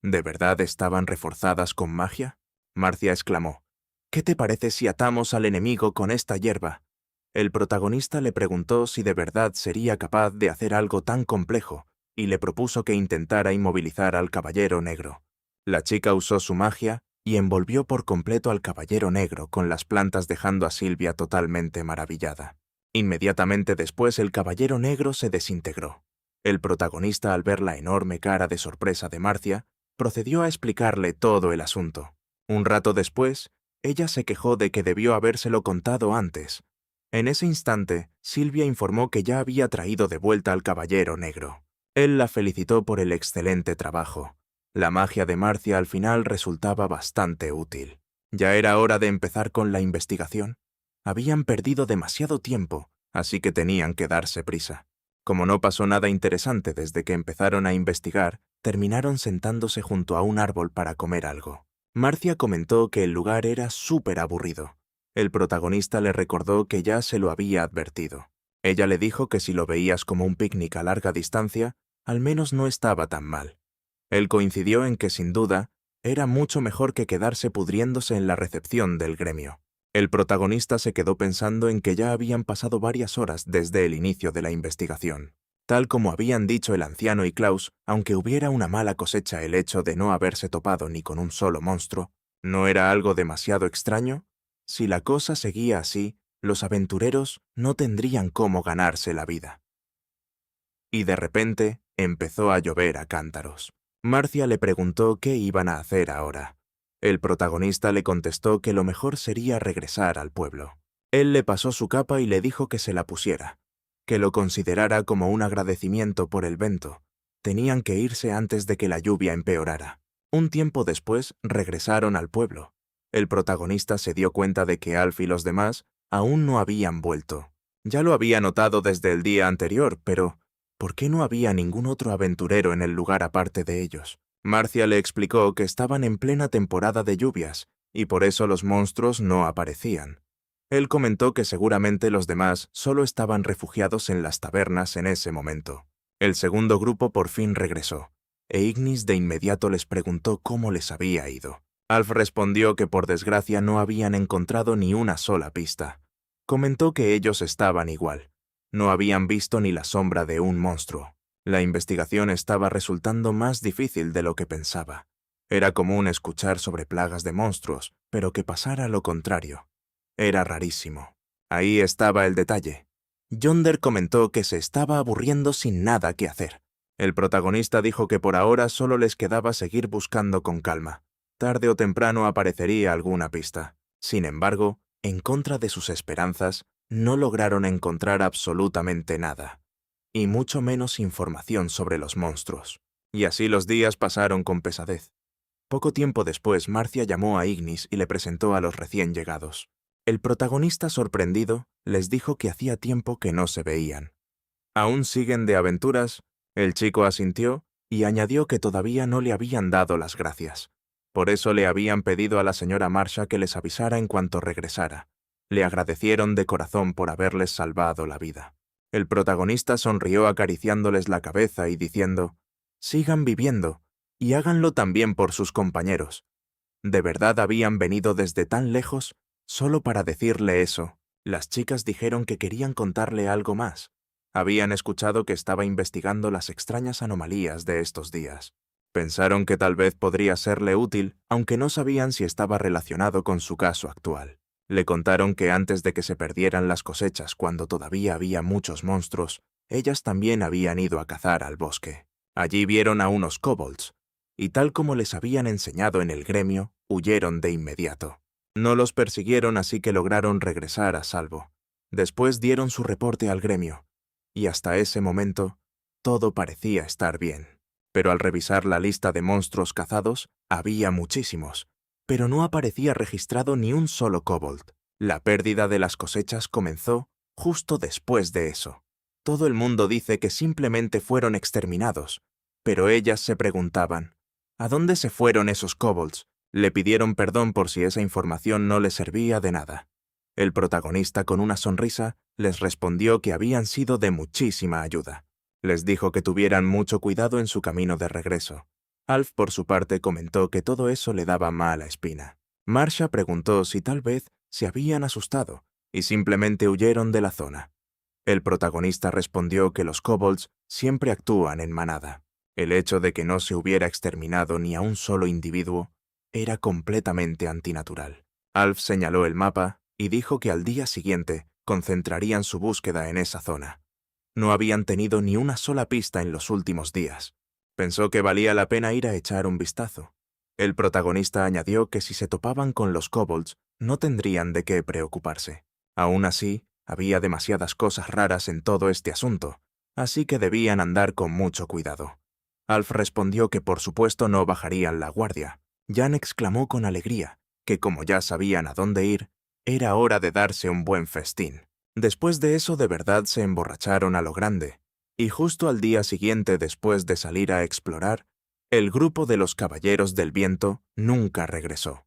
¿De verdad estaban reforzadas con magia? Marcia exclamó, «¿Qué te parece si atamos al enemigo con esta hierba?». El protagonista le preguntó si de verdad sería capaz de hacer algo tan complejo, y le propuso que intentara inmovilizar al Caballero Negro. La chica usó su magia y envolvió por completo al Caballero Negro con las plantas, dejando a Silvia totalmente maravillada. Inmediatamente después el Caballero Negro se desintegró. El protagonista, al ver la enorme cara de sorpresa de Marcia, procedió a explicarle todo el asunto. Un rato después, ella se quejó de que debió habérselo contado antes. En ese instante, Silvia informó que ya había traído de vuelta al Caballero Negro. Él la felicitó por el excelente trabajo. La magia de Marcia al final resultaba bastante útil. Ya era hora de empezar con la investigación. Habían perdido demasiado tiempo, así que tenían que darse prisa. Como no pasó nada interesante desde que empezaron a investigar, terminaron sentándose junto a un árbol para comer algo. Marcia comentó que el lugar era súper aburrido. El protagonista le recordó que ya se lo había advertido. Ella le dijo que si lo veías como un picnic a larga distancia, al menos no estaba tan mal. Él coincidió en que, sin duda, era mucho mejor que quedarse pudriéndose en la recepción del gremio. El protagonista se quedó pensando en que ya habían pasado varias horas desde el inicio de la investigación. Tal como habían dicho el anciano y Klaus, aunque hubiera una mala cosecha el hecho de no haberse topado ni con un solo monstruo, ¿no era algo demasiado extraño? Si la cosa seguía así, los aventureros no tendrían cómo ganarse la vida. Y de repente empezó a llover a cántaros. Marcia le preguntó qué iban a hacer ahora. El protagonista le contestó que lo mejor sería regresar al pueblo. Él le pasó su capa y le dijo que se la pusiera, que lo considerara como un agradecimiento por el vento. Tenían que irse antes de que la lluvia empeorara. Un tiempo después regresaron al pueblo. El protagonista se dio cuenta de que Alf y los demás aún no habían vuelto. Ya lo había notado desde el día anterior, pero ¿por qué no había ningún otro aventurero en el lugar aparte de ellos? Marcia le explicó que estaban en plena temporada de lluvias, y por eso los monstruos no aparecían. Él comentó que seguramente los demás solo estaban refugiados en las tabernas en ese momento. El segundo grupo por fin regresó, e Ignis de inmediato les preguntó cómo les había ido. Alf respondió que por desgracia no habían encontrado ni una sola pista. Comentó que ellos estaban igual. No habían visto ni la sombra de un monstruo. La investigación estaba resultando más difícil de lo que pensaba. Era común escuchar sobre plagas de monstruos, pero que pasara lo contrario. Era rarísimo. Ahí estaba el detalle. Yonder comentó que se estaba aburriendo sin nada que hacer. El protagonista dijo que por ahora solo les quedaba seguir buscando con calma. Tarde o temprano aparecería alguna pista. Sin embargo, en contra de sus esperanzas, no lograron encontrar absolutamente nada, y mucho menos información sobre los monstruos. Y así los días pasaron con pesadez. Poco tiempo después, Marcia llamó a Ignis y le presentó a los recién llegados. El protagonista, sorprendido, les dijo que hacía tiempo que no se veían. ¿Aún siguen de aventuras? El chico asintió y añadió que todavía no le habían dado las gracias. Por eso le habían pedido a la señora Marsha que les avisara en cuanto regresara. Le agradecieron de corazón por haberles salvado la vida. El protagonista sonrió acariciándoles la cabeza y diciendo, «Sigan viviendo, y háganlo también por sus compañeros». ¿De verdad habían venido desde tan lejos solo para decirle eso? Las chicas dijeron que querían contarle algo más. Habían escuchado que estaba investigando las extrañas anomalías de estos días. Pensaron que tal vez podría serle útil, aunque no sabían si estaba relacionado con su caso actual. Le contaron que antes de que se perdieran las cosechas, cuando todavía había muchos monstruos, ellas también habían ido a cazar al bosque. Allí vieron a unos kobolds, y tal como les habían enseñado en el gremio, huyeron de inmediato. No los persiguieron, así que lograron regresar a salvo. Después dieron su reporte al gremio, y hasta ese momento, todo parecía estar bien. Pero al revisar la lista de monstruos cazados, había muchísimos, pero no aparecía registrado ni un solo kobold. La pérdida de las cosechas comenzó justo después de eso. Todo el mundo dice que simplemente fueron exterminados, pero ellas se preguntaban, ¿a dónde se fueron esos kobolds? Le pidieron perdón por si esa información no les servía de nada. El protagonista, con una sonrisa, les respondió que habían sido de muchísima ayuda. Les dijo que tuvieran mucho cuidado en su camino de regreso. Alf, por su parte, comentó que todo eso le daba mala espina. Marsha preguntó si tal vez se habían asustado y simplemente huyeron de la zona. El protagonista respondió que los kobolds siempre actúan en manada. El hecho de que no se hubiera exterminado ni a un solo individuo era completamente antinatural. Alf señaló el mapa y dijo que al día siguiente concentrarían su búsqueda en esa zona. No habían tenido ni una sola pista en los últimos días. Pensó que valía la pena ir a echar un vistazo. El protagonista añadió que si se topaban con los kobolds, no tendrían de qué preocuparse. Aún así, había demasiadas cosas raras en todo este asunto, así que debían andar con mucho cuidado. Alf respondió que por supuesto no bajarían la guardia. Jan exclamó con alegría que como ya sabían a dónde ir, era hora de darse un buen festín. Después de eso de verdad se emborracharon a lo grande, y justo al día siguiente, después de salir a explorar, el grupo de los Caballeros del Viento nunca regresó.